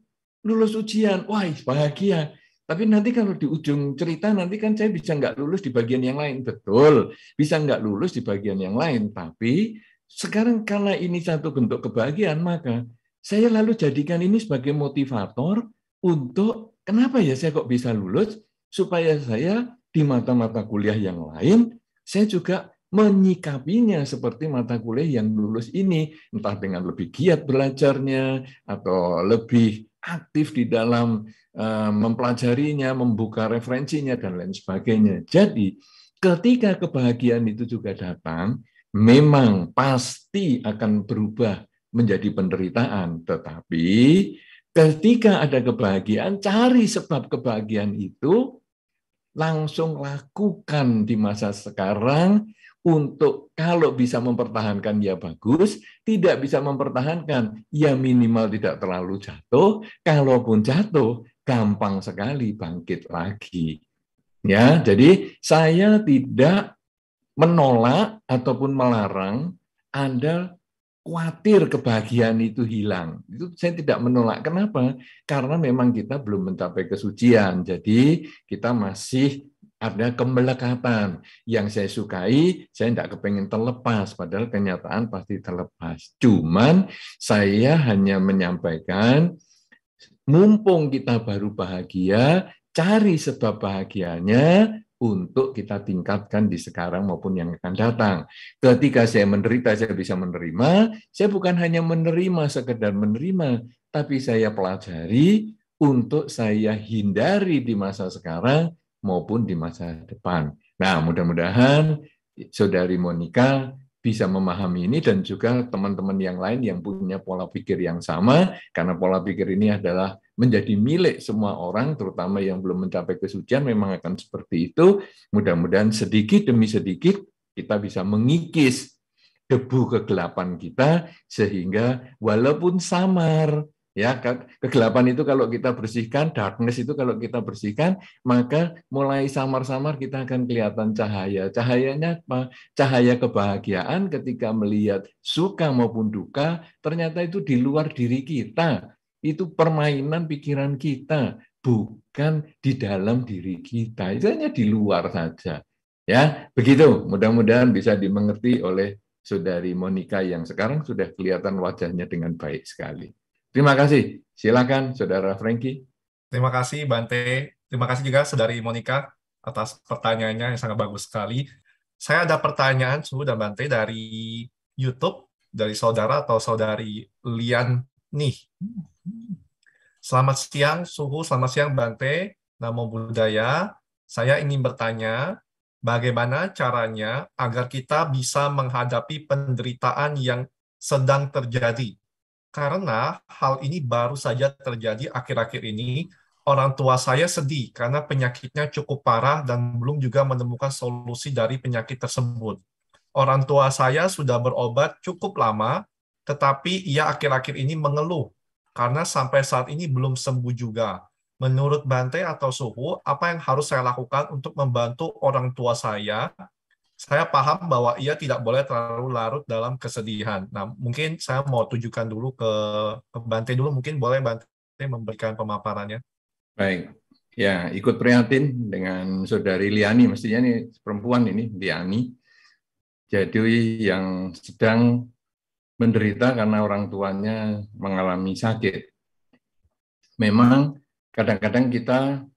lulus ujian, wah bahagia. Tapi nanti kalau di ujung cerita, nanti kan saya bisa nggak lulus di bagian yang lain. Betul, bisa nggak lulus di bagian yang lain. Tapi sekarang karena ini satu bentuk kebahagiaan, maka saya lalu jadikan ini sebagai motivator untuk kenapa ya saya kok bisa lulus, supaya saya di mata-mata kuliah yang lain, saya juga menyikapinya seperti mata kuliah yang lulus ini, entah dengan lebih giat belajarnya, atau lebih aktif di dalam mempelajarinya, membuka referensinya, dan lain sebagainya. Jadi, ketika kebahagiaan itu juga datang, memang pasti akan berubah menjadi penderitaan. Tetapi, ketika ada kebahagiaan, cari sebab kebahagiaan itu, langsung lakukan di masa sekarang, untuk kalau bisa mempertahankan ya bagus, tidak bisa mempertahankan ya minimal tidak terlalu jatuh, kalaupun jatuh gampang sekali bangkit lagi. Ya, jadi saya tidak menolak ataupun melarang Anda khawatir kebahagiaan itu hilang. Itu saya tidak menolak. Kenapa? Karena memang kita belum mencapai kesucian. Jadi kita masih ada kemelekatan. Yang saya sukai, saya tidak kepengen terlepas. Padahal kenyataan pasti terlepas. Cuman saya hanya menyampaikan, mumpung kita baru bahagia, cari sebab bahagianya untuk kita tingkatkan di sekarang maupun yang akan datang. Ketika saya menderita, saya bisa menerima. Saya bukan hanya menerima, sekedar menerima, tapi saya pelajari untuk saya hindari di masa sekarang maupun di masa depan. Nah, mudah-mudahan Saudari Monica bisa memahami ini dan juga teman-teman yang lain yang punya pola pikir yang sama, karena pola pikir ini adalah menjadi milik semua orang, terutama yang belum mencapai kesucian, memang akan seperti itu. Mudah-mudahan sedikit demi sedikit kita bisa mengikis debu kegelapan kita, sehingga walaupun samar, ya kegelapan itu kalau kita bersihkan, darkness itu kalau kita bersihkan, maka mulai samar-samar kita akan kelihatan cahaya. Cahayanya apa? Cahaya kebahagiaan ketika melihat suka maupun duka, ternyata itu di luar diri kita. Itu permainan pikiran kita, bukan di dalam diri kita. Itu hanya di luar saja. Ya, begitu. Mudah-mudahan bisa dimengerti oleh Saudari Monica yang sekarang sudah kelihatan wajahnya dengan baik sekali. Terima kasih. Silakan, Saudara Frankie. Terima kasih, Bante. Terima kasih juga, Saudari Monica, atas pertanyaannya yang sangat bagus sekali. Saya ada pertanyaan, Suhu dan Bante, dari YouTube, dari saudara atau saudari Lian nih. Selamat siang, Suhu. Selamat siang, Bante. Namo Buddhaya. Saya ingin bertanya, bagaimana caranya agar kita bisa menghadapi penderitaan yang sedang terjadi? Karena hal ini baru saja terjadi akhir-akhir ini. Orang tua saya sedih karena penyakitnya cukup parah dan belum juga menemukan solusi dari penyakit tersebut. Orang tua saya sudah berobat cukup lama, tetapi ia akhir-akhir ini mengeluh karena sampai saat ini belum sembuh juga. Menurut Bante atau Suhu, apa yang harus saya lakukan untuk membantu orang tua saya? Saya paham bahwa ia tidak boleh terlalu larut dalam kesedihan. Nah, mungkin saya mau tujukan dulu ke Bante dulu, mungkin boleh Bante memberikan pemaparannya. Baik, ya ikut prihatin dengan Saudari Liani, mestinya ini perempuan ini, Liani. Jadi yang sedang menderita karena orang tuanya mengalami sakit. Memang kadang-kadang kita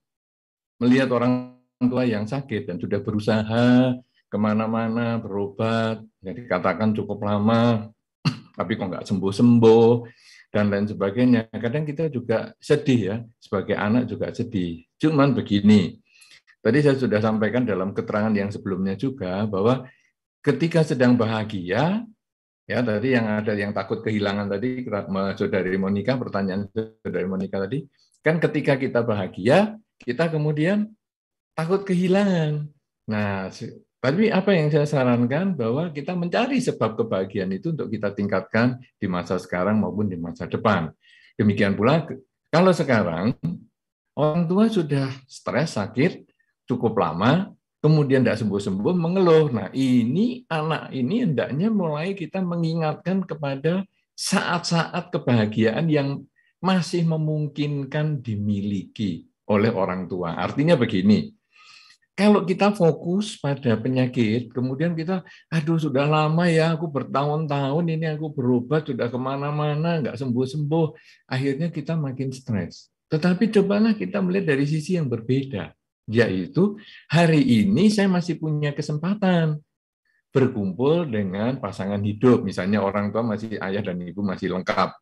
melihat orang tua yang sakit dan sudah berusaha kemana-mana, berobat, yang dikatakan cukup lama, tapi kok nggak sembuh-sembuh, dan lain sebagainya. Kadang kita juga sedih ya, sebagai anak juga sedih. Cuman begini, tadi saya sudah sampaikan dalam keterangan yang sebelumnya juga, bahwa ketika sedang bahagia, ya tadi yang ada yang takut kehilangan tadi, Saudari Monica, pertanyaan Saudari Monica tadi, kan ketika kita bahagia, kita kemudian takut kehilangan. Nah, tapi apa yang saya sarankan bahwa kita mencari sebab kebahagiaan itu untuk kita tingkatkan di masa sekarang maupun di masa depan. Demikian pula kalau sekarang orang tua sudah stres, sakit cukup lama, kemudian tidak sembuh-sembuh, mengeluh. Nah, ini anak ini hendaknya mulai kita mengingatkan kepada saat-saat kebahagiaan yang masih memungkinkan dimiliki oleh orang tua. Artinya begini, kalau kita fokus pada penyakit, kemudian kita, aduh sudah lama ya, aku bertahun-tahun ini aku berobat, sudah kemana-mana, nggak sembuh-sembuh, akhirnya kita makin stres. Tetapi cobalah kita melihat dari sisi yang berbeda, yaitu hari ini saya masih punya kesempatan berkumpul dengan pasangan hidup, misalnya orang tua masih ayah dan ibu masih lengkap.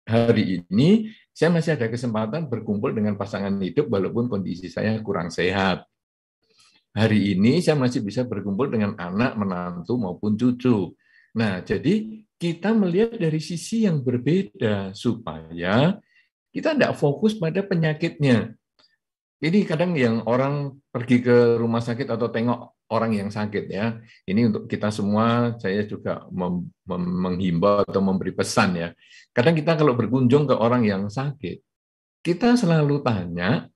Hari ini saya masih ada kesempatan berkumpul dengan pasangan hidup walaupun kondisi saya kurang sehat. Hari ini saya masih bisa berkumpul dengan anak, menantu, maupun cucu. Nah, jadi kita melihat dari sisi yang berbeda supaya kita tidak fokus pada penyakitnya. Jadi kadang yang orang pergi ke rumah sakit atau tengok orang yang sakit ya. Ini untuk kita semua, saya juga menghimbau atau memberi pesan ya. Kadang kita kalau berkunjung ke orang yang sakit, kita selalu tanya,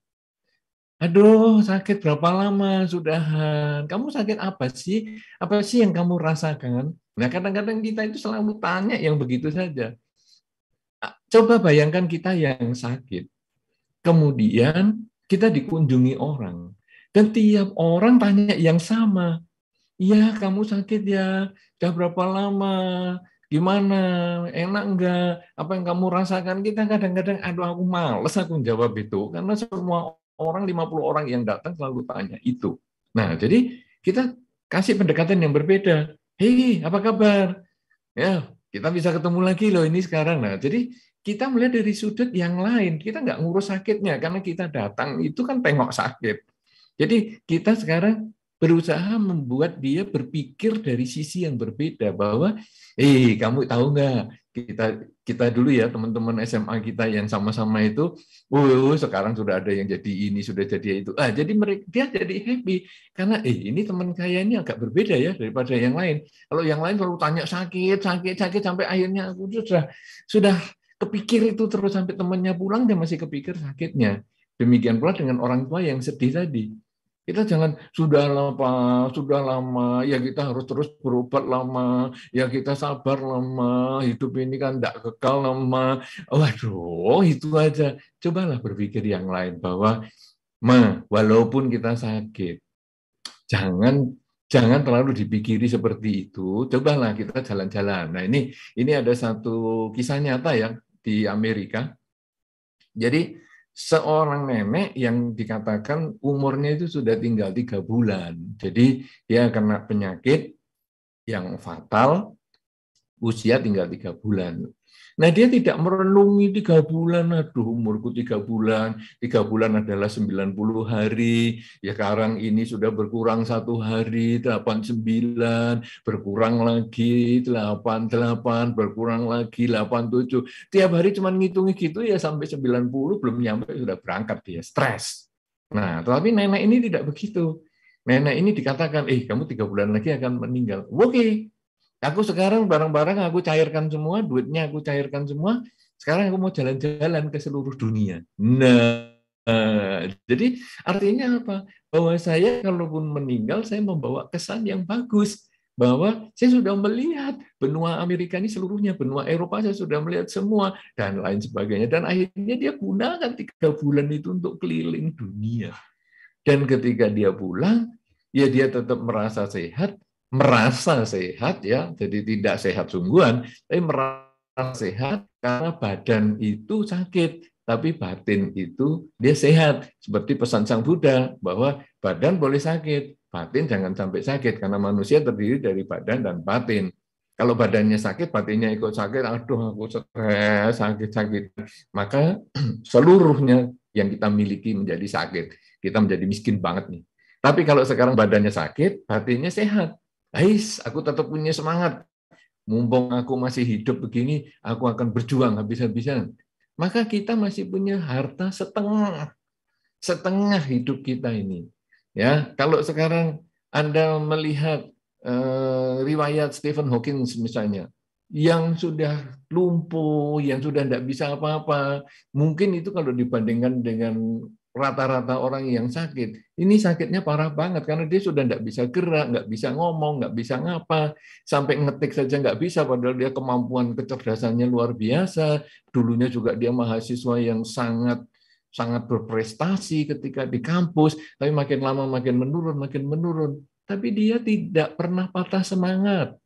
aduh, sakit berapa lama sudahan? Kamu sakit apa sih? Apa sih yang kamu rasakan? Nah, kadang-kadang kita itu selalu tanya yang begitu saja. Coba bayangkan kita yang sakit. Kemudian kita dikunjungi orang. Dan tiap orang tanya yang sama. Iya, kamu sakit ya? Sudah berapa lama? Gimana? Enak enggak? Apa yang kamu rasakan? Kita kadang-kadang, aduh aku males aku jawab itu. Karena semua orang, 50 orang yang datang selalu tanya itu. Nah, jadi kita kasih pendekatan yang berbeda. Hei, apa kabar? Ya, kita bisa ketemu lagi loh ini sekarang. Nah, jadi kita melihat dari sudut yang lain. Kita nggak ngurus sakitnya, karena kita datang itu kan tengok sakit. Jadi kita sekarang berusaha membuat dia berpikir dari sisi yang berbeda, bahwa kamu tahu nggak, kita dulu ya, teman-teman SMA kita yang sama-sama itu, sekarang sudah ada yang jadi ini, sudah jadi itu. Jadi dia jadi happy karena ini teman saya ini agak berbeda ya daripada yang lain. Kalau yang lain selalu tanya sakit sampai akhirnya aku sudah kepikir itu terus sampai temannya pulang dia masih kepikir sakitnya. Demikian pula dengan orang tua yang sedih tadi. Kita jangan sudah lama, ya kita harus terus berobat lama, ya kita sabar lama, hidup ini kan tidak kekal lama. Waduh, itu aja. Cobalah berpikir yang lain, bahwa walaupun kita sakit, jangan terlalu dipikiri seperti itu. Cobalah kita jalan-jalan. Nah, ini ada satu kisah nyata ya di Amerika. Jadi seorang nenek yang dikatakan umurnya itu sudah tinggal 3 bulan. Jadi dia kena penyakit yang fatal, usia tinggal 3 bulan. Nah, dia tidak merenungi 3 bulan, aduh umurku 3 bulan, 3 bulan adalah 90 hari, ya sekarang ini sudah berkurang 1 hari, 89, berkurang lagi 88, berkurang lagi 87. Tiap hari cuma ngitungnya gitu ya, sampai 90 belum nyampe sudah berangkat, dia stres. Nah, tetapi nenek ini tidak begitu. Nenek ini dikatakan, kamu 3 bulan lagi akan meninggal. Oke. Aku sekarang barang-barang aku cairkan semua, duitnya aku cairkan semua. Sekarang aku mau jalan-jalan ke seluruh dunia. Nah, jadi artinya apa? Bahwa saya kalaupun meninggal, saya membawa kesan yang bagus. Bahwa saya sudah melihat benua Amerika ini seluruhnya, benua Eropa saya sudah melihat semua, dan lain sebagainya. Dan akhirnya dia gunakan 3 bulan itu untuk keliling dunia. Dan ketika dia pulang, ya dia tetap merasa sehat ya, jadi tidak sehat sungguhan, tapi merasa sehat karena badan itu sakit, tapi batin itu dia sehat. Seperti pesan Sang Buddha, bahwa badan boleh sakit, batin jangan sampai sakit, karena manusia terdiri dari badan dan batin. Kalau badannya sakit, batinnya ikut sakit, aduh aku stres, sakit, maka seluruhnya yang kita miliki menjadi sakit. Kita menjadi miskin banget nih. Tapi kalau sekarang badannya sakit, batinnya sehat. Aku tetap punya semangat. Mumpung aku masih hidup begini, aku akan berjuang habis-habisan. Maka kita masih punya harta setengah hidup kita ini. Ya, kalau sekarang Anda melihat riwayat Stephen Hawking misalnya, yang sudah lumpuh, yang sudah tidak bisa apa-apa, mungkin itu kalau dibandingkan dengan rata-rata orang yang sakit, ini sakitnya parah banget karena dia sudah tidak bisa gerak, nggak bisa ngomong, nggak bisa ngapa, sampai ngetik saja nggak bisa, padahal dia kemampuan kecerdasannya luar biasa. Dulunya juga dia mahasiswa yang sangat berprestasi ketika di kampus, tapi makin lama makin menurun. Tapi dia tidak pernah patah semangat.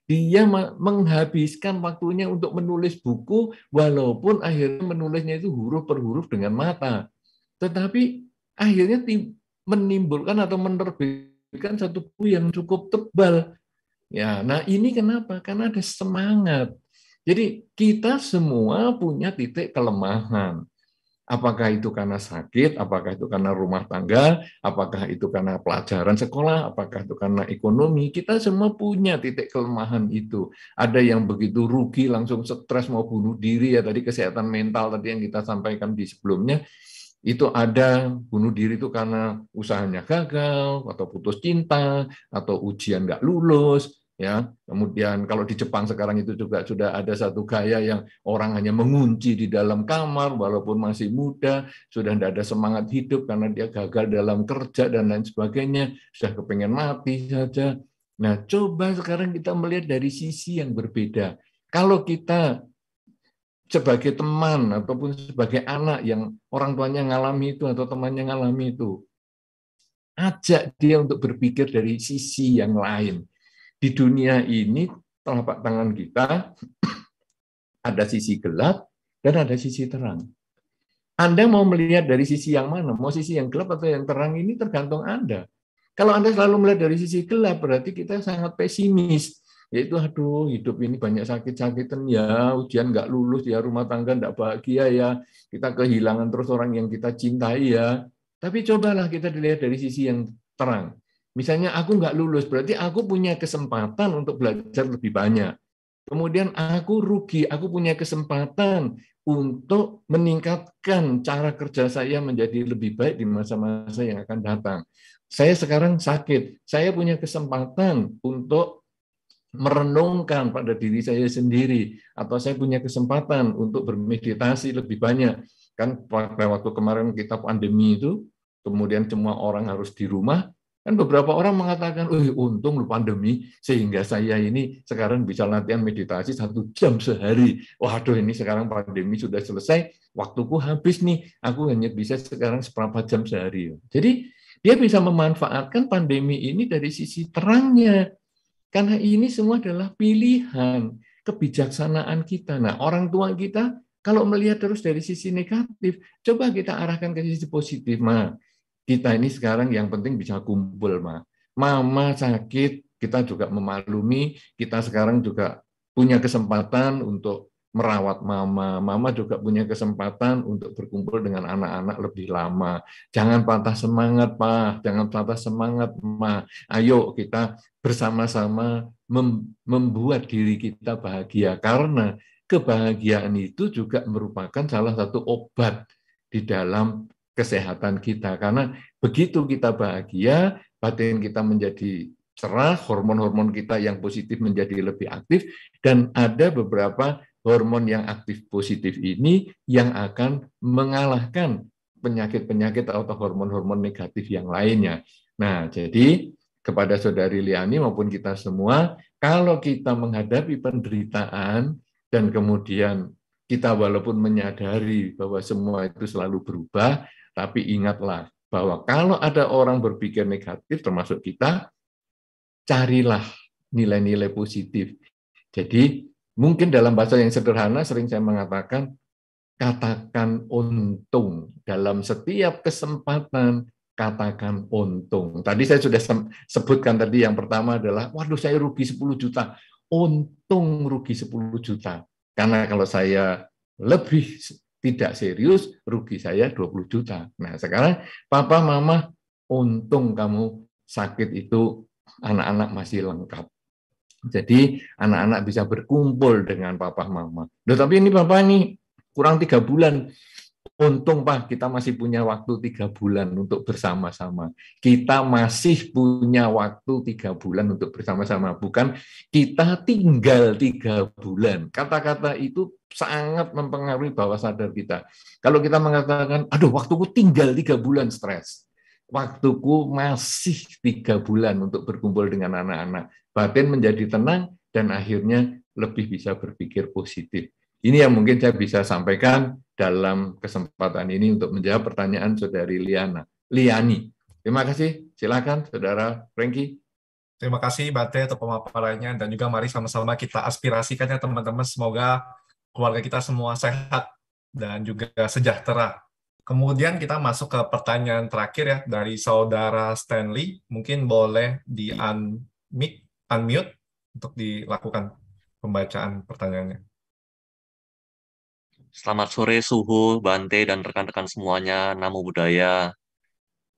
Dia menghabiskan waktunya untuk menulis buku, walaupun akhirnya menulisnya itu huruf per huruf dengan mata. Tetapi akhirnya menimbulkan atau menerbitkan satu buku yang cukup tebal. Ya, nah ini kenapa? Karena ada semangat. Jadi kita semua punya titik kelemahan. Apakah itu karena sakit, apakah itu karena rumah tangga, apakah itu karena pelajaran sekolah, apakah itu karena ekonomi, kita semua punya titik kelemahan itu. Ada yang begitu rugi langsung stres mau bunuh diri, ya tadi kesehatan mental tadi yang kita sampaikan di sebelumnya, itu ada bunuh diri itu karena usahanya gagal, atau putus cinta, atau ujian nggak lulus, ya. Kemudian kalau di Jepang sekarang itu juga sudah ada satu gaya yang orang hanya mengunci di dalam kamar walaupun masih muda, sudah tidak ada semangat hidup karena dia gagal dalam kerja dan lain sebagainya, sudah kepengen mati saja. Nah, coba sekarang kita melihat dari sisi yang berbeda. Kalau kita sebagai teman ataupun sebagai anak yang orang tuanya ngalami itu atau temannya ngalami itu, ajak dia untuk berpikir dari sisi yang lain. Di dunia ini, telapak tangan kita ada sisi gelap dan ada sisi terang. Anda mau melihat dari sisi yang mana? Mau sisi yang gelap atau yang terang, ini tergantung Anda. Kalau Anda selalu melihat dari sisi gelap, berarti kita sangat pesimis. Yaitu, aduh, hidup ini banyak sakit-sakitan ya, ujian nggak lulus ya, rumah tangga nggak bahagia ya, kita kehilangan terus orang yang kita cintai ya. Tapi cobalah kita dilihat dari sisi yang terang. Misalnya aku nggak lulus, berarti aku punya kesempatan untuk belajar lebih banyak. Kemudian aku rugi, aku punya kesempatan untuk meningkatkan cara kerja saya menjadi lebih baik di masa-masa yang akan datang. Saya sekarang sakit, saya punya kesempatan untuk merenungkan pada diri saya sendiri, atau saya punya kesempatan untuk bermeditasi lebih banyak. Kan pada waktu kemarin kita pandemi itu, kemudian semua orang harus di rumah, kan beberapa orang mengatakan, untung lu pandemi, sehingga saya ini sekarang bisa latihan meditasi 1 jam sehari. Waduh, ini sekarang pandemi sudah selesai, waktuku habis nih, aku hanya bisa sekarang seperempat jam sehari. Jadi, dia bisa memanfaatkan pandemi ini dari sisi terangnya. Karena ini semua adalah pilihan, kebijaksanaan kita. Nah, orang tua kita, kalau melihat terus dari sisi negatif, coba kita arahkan ke sisi positif, Ma. Kita ini sekarang yang penting bisa kumpul, Ma. Mama sakit, kita juga memaklumi, kita sekarang juga punya kesempatan untuk merawat mama. Mama juga punya kesempatan untuk berkumpul dengan anak-anak lebih lama. Jangan patah semangat, Pak. Jangan patah semangat, Ma. Ayo kita bersama-sama membuat diri kita bahagia. Karena kebahagiaan itu juga merupakan salah satu obat di dalam kesehatan kita. Karena begitu kita bahagia, batin kita menjadi cerah, hormon-hormon kita yang positif menjadi lebih aktif, dan ada beberapa hormon yang aktif positif ini yang akan mengalahkan penyakit-penyakit atau hormon-hormon negatif yang lainnya. Nah, jadi kepada Saudari Liani maupun kita semua, kalau kita menghadapi penderitaan dan kemudian kita walaupun menyadari bahwa semua itu selalu berubah, tapi ingatlah bahwa kalau ada orang berpikir negatif, termasuk kita, carilah nilai-nilai positif. Jadi, mungkin dalam bahasa yang sederhana, sering saya mengatakan, katakan untung. Dalam setiap kesempatan, katakan untung. Tadi saya sudah sebutkan tadi, yang pertama adalah, waduh saya rugi 10 juta. Untung rugi 10 juta. Karena kalau saya lebih tidak serius, rugi saya 20 juta. Nah, sekarang papa, mama, untung kamu sakit itu anak-anak masih lengkap. Jadi anak-anak bisa berkumpul dengan papa, mama. Loh, tapi ini papa ini kurang 3 bulan. Untung Pak, kita masih punya waktu 3 bulan untuk bersama-sama. Kita masih punya waktu 3 bulan untuk bersama-sama. Bukan kita tinggal 3 bulan. Kata-kata itu sangat mempengaruhi bawah sadar kita. Kalau kita mengatakan, aduh waktuku tinggal 3 bulan, stres. Waktuku masih 3 bulan untuk berkumpul dengan anak-anak. Batin menjadi tenang dan akhirnya lebih bisa berpikir positif. Ini yang mungkin saya bisa sampaikan dalam kesempatan ini untuk menjawab pertanyaan Saudari Liani. Terima kasih. Silakan Saudara Franky. Terima kasih Bante untuk pemaparannya, dan juga mari sama-sama kita aspirasikan ya teman-teman, semoga keluarga kita semua sehat dan juga sejahtera. Kemudian kita masuk ke pertanyaan terakhir ya dari Saudara Stanley. Mungkin boleh di unmute untuk dilakukan pembacaan pertanyaannya. Selamat sore Suhu, Bante, dan rekan-rekan semuanya. Namo Buddhaya.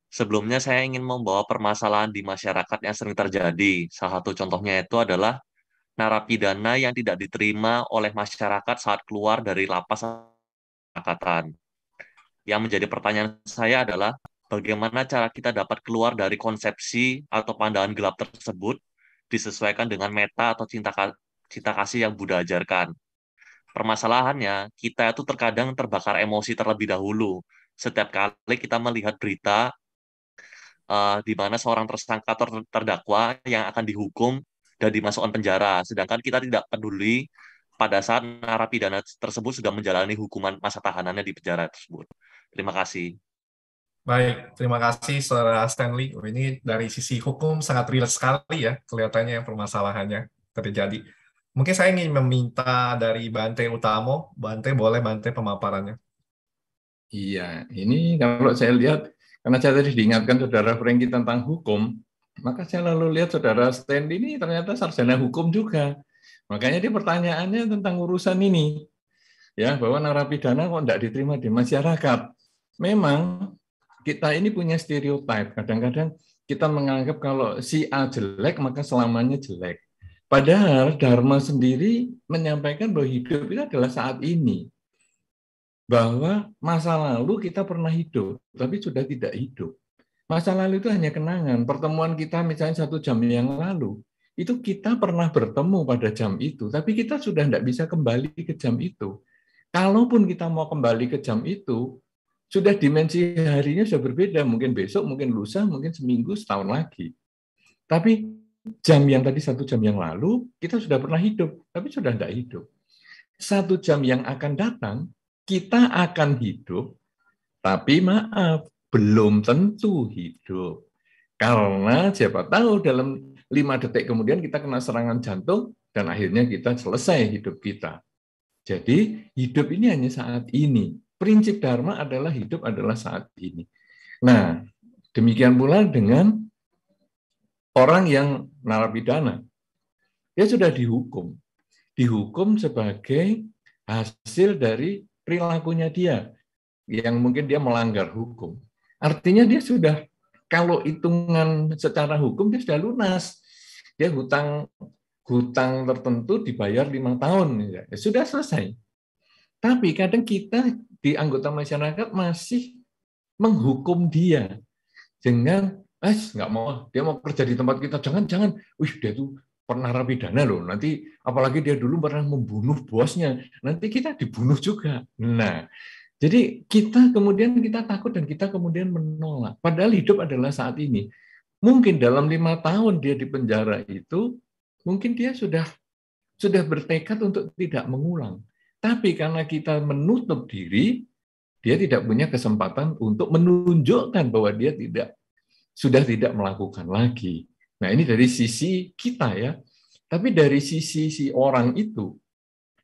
Sebelumnya saya ingin membawa permasalahan di masyarakat yang sering terjadi. Salah satu contohnya itu adalah narapidana yang tidak diterima oleh masyarakat saat keluar dari lapas angkatan. Yang menjadi pertanyaan saya adalah, bagaimana cara kita dapat keluar dari konsepsi atau pandangan gelap tersebut disesuaikan dengan meta atau cinta kasih yang Buddha ajarkan. Permasalahannya, kita itu terkadang terbakar emosi terlebih dahulu. Setiap kali kita melihat berita di mana seorang tersangka atau terdakwa yang akan dihukum dan dimasukkan penjara, sedangkan kita tidak peduli pada saat narapidana tersebut sudah menjalani hukuman masa tahanannya di penjara tersebut. Terima kasih. Baik, terima kasih Saudara Stanley. Ini dari sisi hukum sangat real sekali ya, kelihatannya yang permasalahannya terjadi. Mungkin saya ingin meminta dari Bante Utamo. Bante, boleh Bante pemaparannya? Iya, ini kalau saya lihat, karena saya tadi diingatkan Saudara Franky tentang hukum, maka saya lalu lihat Saudara Stan ini ternyata sarjana hukum juga. Makanya dia pertanyaannya tentang urusan ini, ya, bahwa narapidana kok tidak diterima di masyarakat. Memang kita ini punya stereotip. Kadang-kadang kita menganggap kalau si A jelek, maka selamanya jelek. Padahal Dharma sendiri menyampaikan bahwa hidup itu adalah saat ini. Bahwa masa lalu kita pernah hidup, tapi sudah tidak hidup. Masa lalu itu hanya kenangan. Pertemuan kita misalnya 1 jam yang lalu, itu kita pernah bertemu pada jam itu, tapi kita sudah tidak bisa kembali ke jam itu. Kalaupun kita mau kembali ke jam itu, sudah dimensi harinya sudah berbeda. Mungkin besok, mungkin lusa, mungkin seminggu, setahun lagi. Tapi jam yang tadi 1 jam yang lalu, kita sudah pernah hidup, tapi sudah tidak hidup. 1 jam yang akan datang, kita akan hidup, tapi maaf, belum tentu hidup. Karena siapa tahu dalam 5 detik kemudian kita kena serangan jantung, dan akhirnya kita selesai hidup kita. Jadi hidup ini hanya saat ini. Prinsip Dharma adalah hidup adalah saat ini. Nah, demikian pula dengan orang yang narapidana. Dia sudah dihukum. Dihukum sebagai hasil dari perilakunya dia, yang mungkin dia melanggar hukum. Artinya dia sudah, kalau hitungan secara hukum, dia sudah lunas. Dia hutang tertentu dibayar 5 tahun, ya sudah selesai. Tapi kadang kita di anggota masyarakat masih menghukum dia dengan, nggak mau, dia mau kerja di tempat kita, jangan, dia tuh pernah narapidana loh, nanti apalagi dia dulu pernah membunuh bosnya, nanti kita dibunuh juga. Nah, jadi kita takut dan kita kemudian menolak. Padahal hidup adalah saat ini. Mungkin dalam 5 tahun dia di penjara itu, mungkin dia sudah bertekad untuk tidak mengulang. Tapi karena kita menutup diri, dia tidak punya kesempatan untuk menunjukkan bahwa dia sudah tidak melakukan lagi. Nah, ini dari sisi kita ya. Tapi dari sisi si orang itu,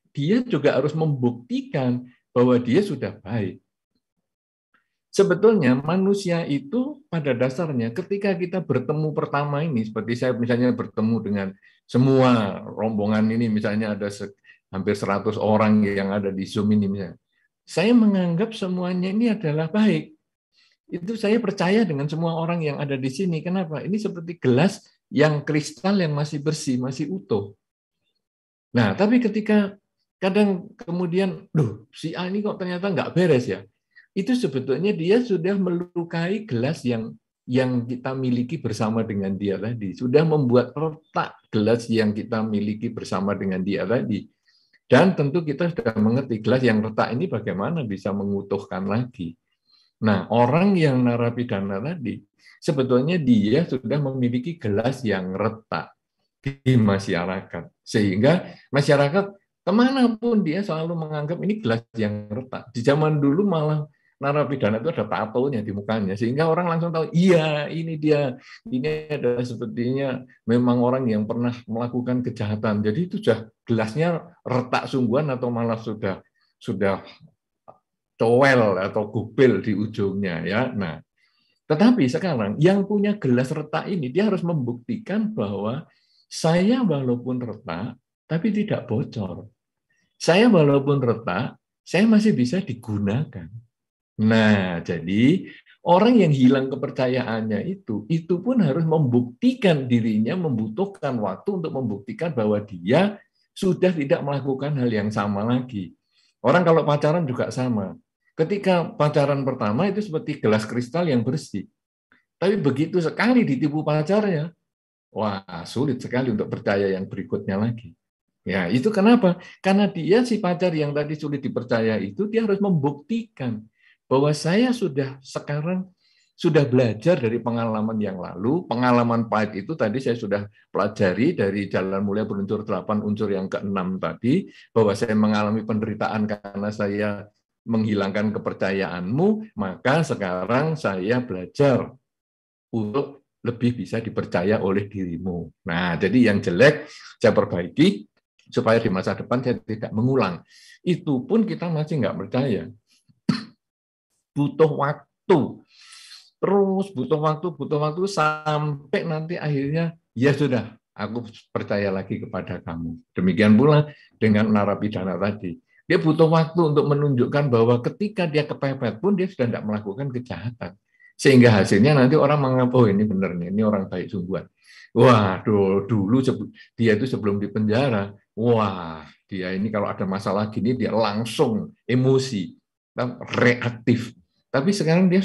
dia juga harus membuktikan bahwa dia sudah baik. Sebetulnya manusia itu pada dasarnya ketika kita bertemu pertama ini, seperti saya misalnya bertemu dengan semua rombongan ini, misalnya ada hampir 100 orang yang ada di Zoom ini, misalnya. Saya menganggap semuanya ini adalah baik. Itu saya percaya dengan semua orang yang ada di sini. Kenapa? Ini seperti gelas yang kristal yang masih bersih, masih utuh. Nah, tapi ketika kadang kemudian, si A ini kok ternyata nggak beres ya. Itu sebetulnya dia sudah melukai gelas yang kita miliki bersama dengan dia tadi. Sudah membuat retak gelas yang kita miliki bersama dengan dia tadi. Dan tentu kita sudah mengerti gelas yang retak ini bagaimana bisa mengutuhkan lagi. Nah, orang yang narapidana tadi, sebetulnya dia sudah memiliki gelas yang retak di masyarakat. Sehingga masyarakat, kemanapun dia selalu menganggap ini gelas yang retak. Di zaman dulu malah narapidana itu ada tatonya di mukanya. Sehingga orang langsung tahu, iya ini dia. Ini adalah sepertinya memang orang yang pernah melakukan kejahatan. Jadi itu sudah gelasnya retak sungguhan atau malah sudah cowel atau gupil di ujungnya ya. Nah, tetapi sekarang yang punya gelas retak ini dia harus membuktikan bahwa saya walaupun retak tapi tidak bocor. Saya walaupun retak, saya masih bisa digunakan. Nah, jadi orang yang hilang kepercayaannya itu pun harus membuktikan dirinya, membutuhkan waktu untuk membuktikan bahwa dia sudah tidak melakukan hal yang sama lagi. Orang kalau pacaran juga sama. Ketika pacaran pertama itu seperti gelas kristal yang bersih. Tapi begitu sekali ditipu pacarnya, wah sulit sekali untuk percaya yang berikutnya lagi. Ya itu kenapa? Karena dia si pacar yang tadi sulit dipercaya itu, dia harus membuktikan bahwa saya sekarang sudah belajar dari pengalaman yang lalu. Pengalaman pahit itu tadi saya sudah pelajari dari Jalan Mulia berunsur 8 unsur yang ke-6 tadi, bahwa saya mengalami penderitaan karena saya menghilangkan kepercayaanmu, maka sekarang saya belajar untuk lebih bisa dipercaya oleh dirimu. Nah, jadi yang jelek saya perbaiki supaya di masa depan saya tidak mengulang. Itu pun kita masih nggak percaya. butuh waktu. Terus butuh waktu sampai nanti akhirnya ya sudah, aku percaya lagi kepada kamu. Demikian pula dengan narapidana tadi. Dia butuh waktu untuk menunjukkan bahwa ketika dia kepepet pun dia sudah tidak melakukan kejahatan. Sehingga hasilnya nanti orang menganggap, oh ini benar nih, ini orang baik sungguhan. Wah, dulu dia itu sebelum di penjara, wah dia ini kalau ada masalah gini dia langsung emosi, reaktif. Tapi sekarang dia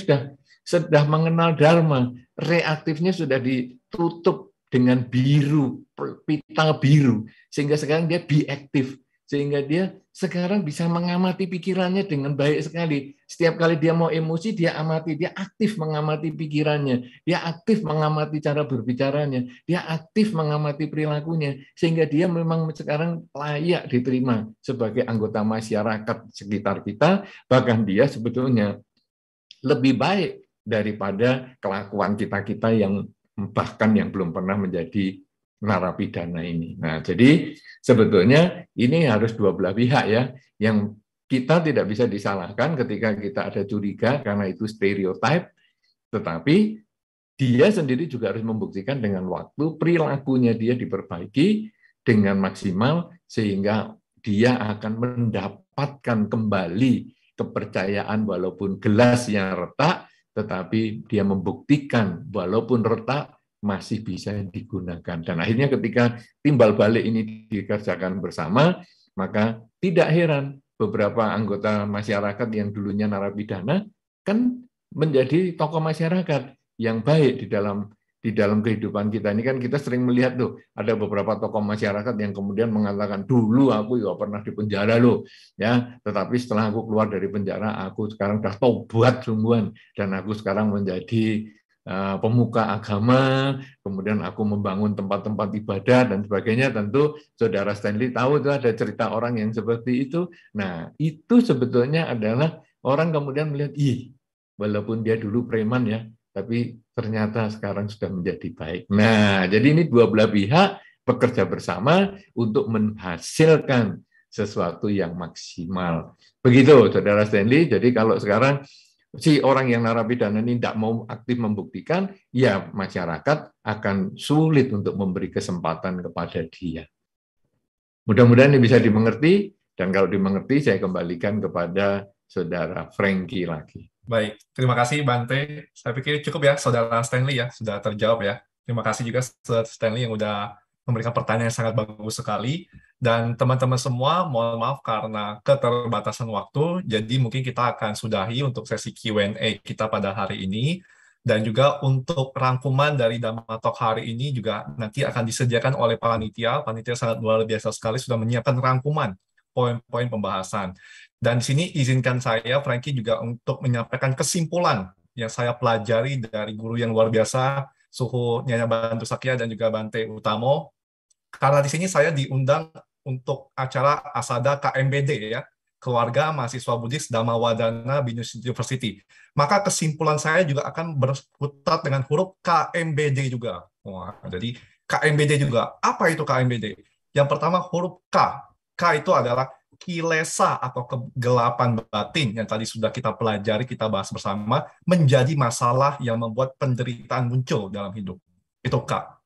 sudah mengenal dharma, reaktifnya sudah ditutup dengan biru, pita biru, sehingga sekarang dia biaktif, sehingga dia sekarang bisa mengamati pikirannya dengan baik sekali. Setiap kali dia mau emosi, dia amati, dia aktif mengamati pikirannya, dia aktif mengamati cara berbicaranya, dia aktif mengamati perilakunya, sehingga dia memang sekarang layak diterima sebagai anggota masyarakat sekitar kita, bahkan dia sebetulnya lebih baik daripada kelakuan kita-kita yang bahkan yang belum pernah menjadi narapidana ini. Nah, jadi sebetulnya ini harus dua belah pihak ya, yang kita tidak bisa disalahkan ketika kita ada curiga karena itu stereotip, tetapi dia sendiri juga harus membuktikan dengan waktu perilakunya dia diperbaiki dengan maksimal sehingga dia akan mendapatkan kembali kepercayaan walaupun gelasnya retak, tetapi dia membuktikan walaupun retak masih bisa digunakan. Dan akhirnya ketika timbal balik ini dikerjakan bersama, maka tidak heran beberapa anggota masyarakat yang dulunya narapidana kan menjadi tokoh masyarakat yang baik di dalam kehidupan kita. Ini kan kita sering melihat tuh, ada beberapa tokoh masyarakat yang kemudian mengatakan, dulu aku ya pernah di penjara loh, ya, tetapi setelah aku keluar dari penjara, aku sekarang sudah tobat sungguhan, dan aku sekarang menjadi pemuka agama, kemudian aku membangun tempat-tempat ibadah dan sebagainya. Tentu saudara Stanley tahu itu ada cerita orang yang seperti itu. Nah, itu sebetulnya adalah orang kemudian melihat, walaupun dia dulu preman ya, tapi ternyata sekarang sudah menjadi baik. Nah, jadi ini dua belah pihak bekerja bersama untuk menghasilkan sesuatu yang maksimal. Begitu, saudara Stanley. Jadi kalau sekarang si orang yang narapidana ini tidak mau aktif membuktikan, ya masyarakat akan sulit untuk memberi kesempatan kepada dia. Mudah-mudahan ini bisa dimengerti, dan kalau dimengerti saya kembalikan kepada saudara Frankie lagi. Baik, terima kasih Bante. Saya pikir cukup ya saudara Stanley ya, sudah terjawab ya. Terima kasih juga saudara Stanley yang sudah memberikan pertanyaan yang sangat bagus sekali. Dan teman-teman semua, mohon maaf karena keterbatasan waktu, jadi mungkin kita akan sudahi untuk sesi Q&A kita pada hari ini. Dan juga untuk rangkuman dari Dhamma Talk hari ini juga nanti akan disediakan oleh panitia. Panitia sangat luar biasa sekali, sudah menyiapkan rangkuman poin-poin pembahasan. Dan di sini izinkan saya, Frankie, juga untuk menyampaikan kesimpulan yang saya pelajari dari guru yang luar biasa, Suhu Nyanya Bantu Sakya dan juga Bante Utamo. Karena di sini saya diundang untuk acara Asada KMBD ya, Keluarga Mahasiswa Buddhis Dhamma Wadana Binus University. Maka kesimpulan saya juga akan berputar dengan huruf KMBD juga. Wah, jadi KMBD juga. Apa itu KMBD? Yang pertama huruf K. K itu adalah kilesa atau kegelapan batin yang tadi sudah kita pelajari, kita bahas bersama, menjadi masalah yang membuat penderitaan muncul dalam hidup. Itu K.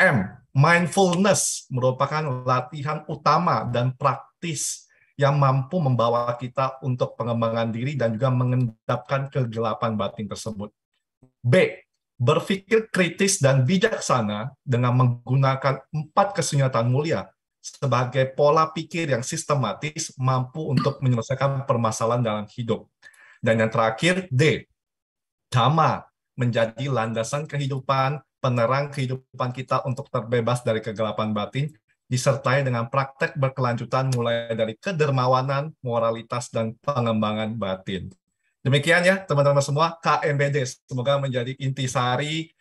M, mindfulness merupakan latihan utama dan praktis yang mampu membawa kita untuk pengembangan diri dan juga mengendapkan kegelapan batin tersebut. B, berpikir kritis dan bijaksana dengan menggunakan 4 kesunyatan mulia sebagai pola pikir yang sistematis mampu untuk menyelesaikan permasalahan dalam hidup. Dan yang terakhir, D, Dhamma menjadi landasan kehidupan, penerang kehidupan kita untuk terbebas dari kegelapan batin, disertai dengan praktek berkelanjutan mulai dari kedermawanan, moralitas, dan pengembangan batin. Demikian ya teman-teman semua, KMBD. Semoga menjadi intisari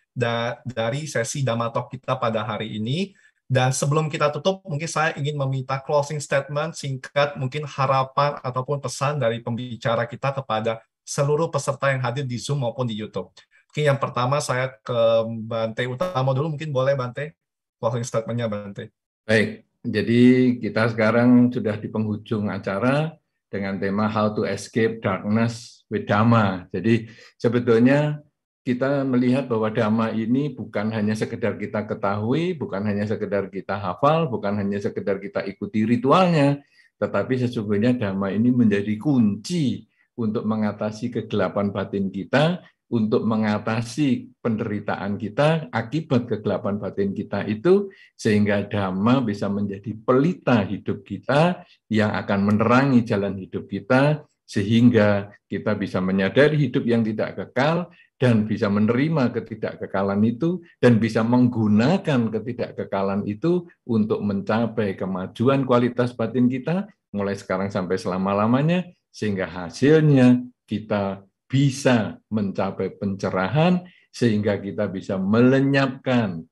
dari sesi Dhamma Talk kita pada hari ini. Dan sebelum kita tutup, mungkin saya ingin meminta closing statement singkat, mungkin harapan ataupun pesan dari pembicara kita kepada seluruh peserta yang hadir di Zoom maupun di YouTube. Mungkin yang pertama saya ke Bante Utamo dulu, mungkin boleh Bante, closing statement-nya Bante. Baik, jadi kita sekarang sudah di penghujung acara, dengan tema How to Escape Darkness with Dhamma. Jadi sebetulnya kita melihat bahwa Dhamma ini bukan hanya sekedar kita ketahui, bukan hanya sekedar kita hafal, bukan hanya sekedar kita ikuti ritualnya, tetapi sesungguhnya Dhamma ini menjadi kunci untuk mengatasi kegelapan batin kita, untuk mengatasi penderitaan kita akibat kegelapan batin kita itu, sehingga Dhamma bisa menjadi pelita hidup kita yang akan menerangi jalan hidup kita, sehingga kita bisa menyadari hidup yang tidak kekal, dan bisa menerima ketidakkekalan itu, dan bisa menggunakan ketidakkekalan itu untuk mencapai kemajuan kualitas batin kita, mulai sekarang sampai selama-lamanya, sehingga hasilnya kita bisa mencapai pencerahan, sehingga kita bisa melenyapkan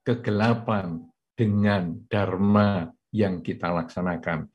kegelapan dengan dharma yang kita laksanakan.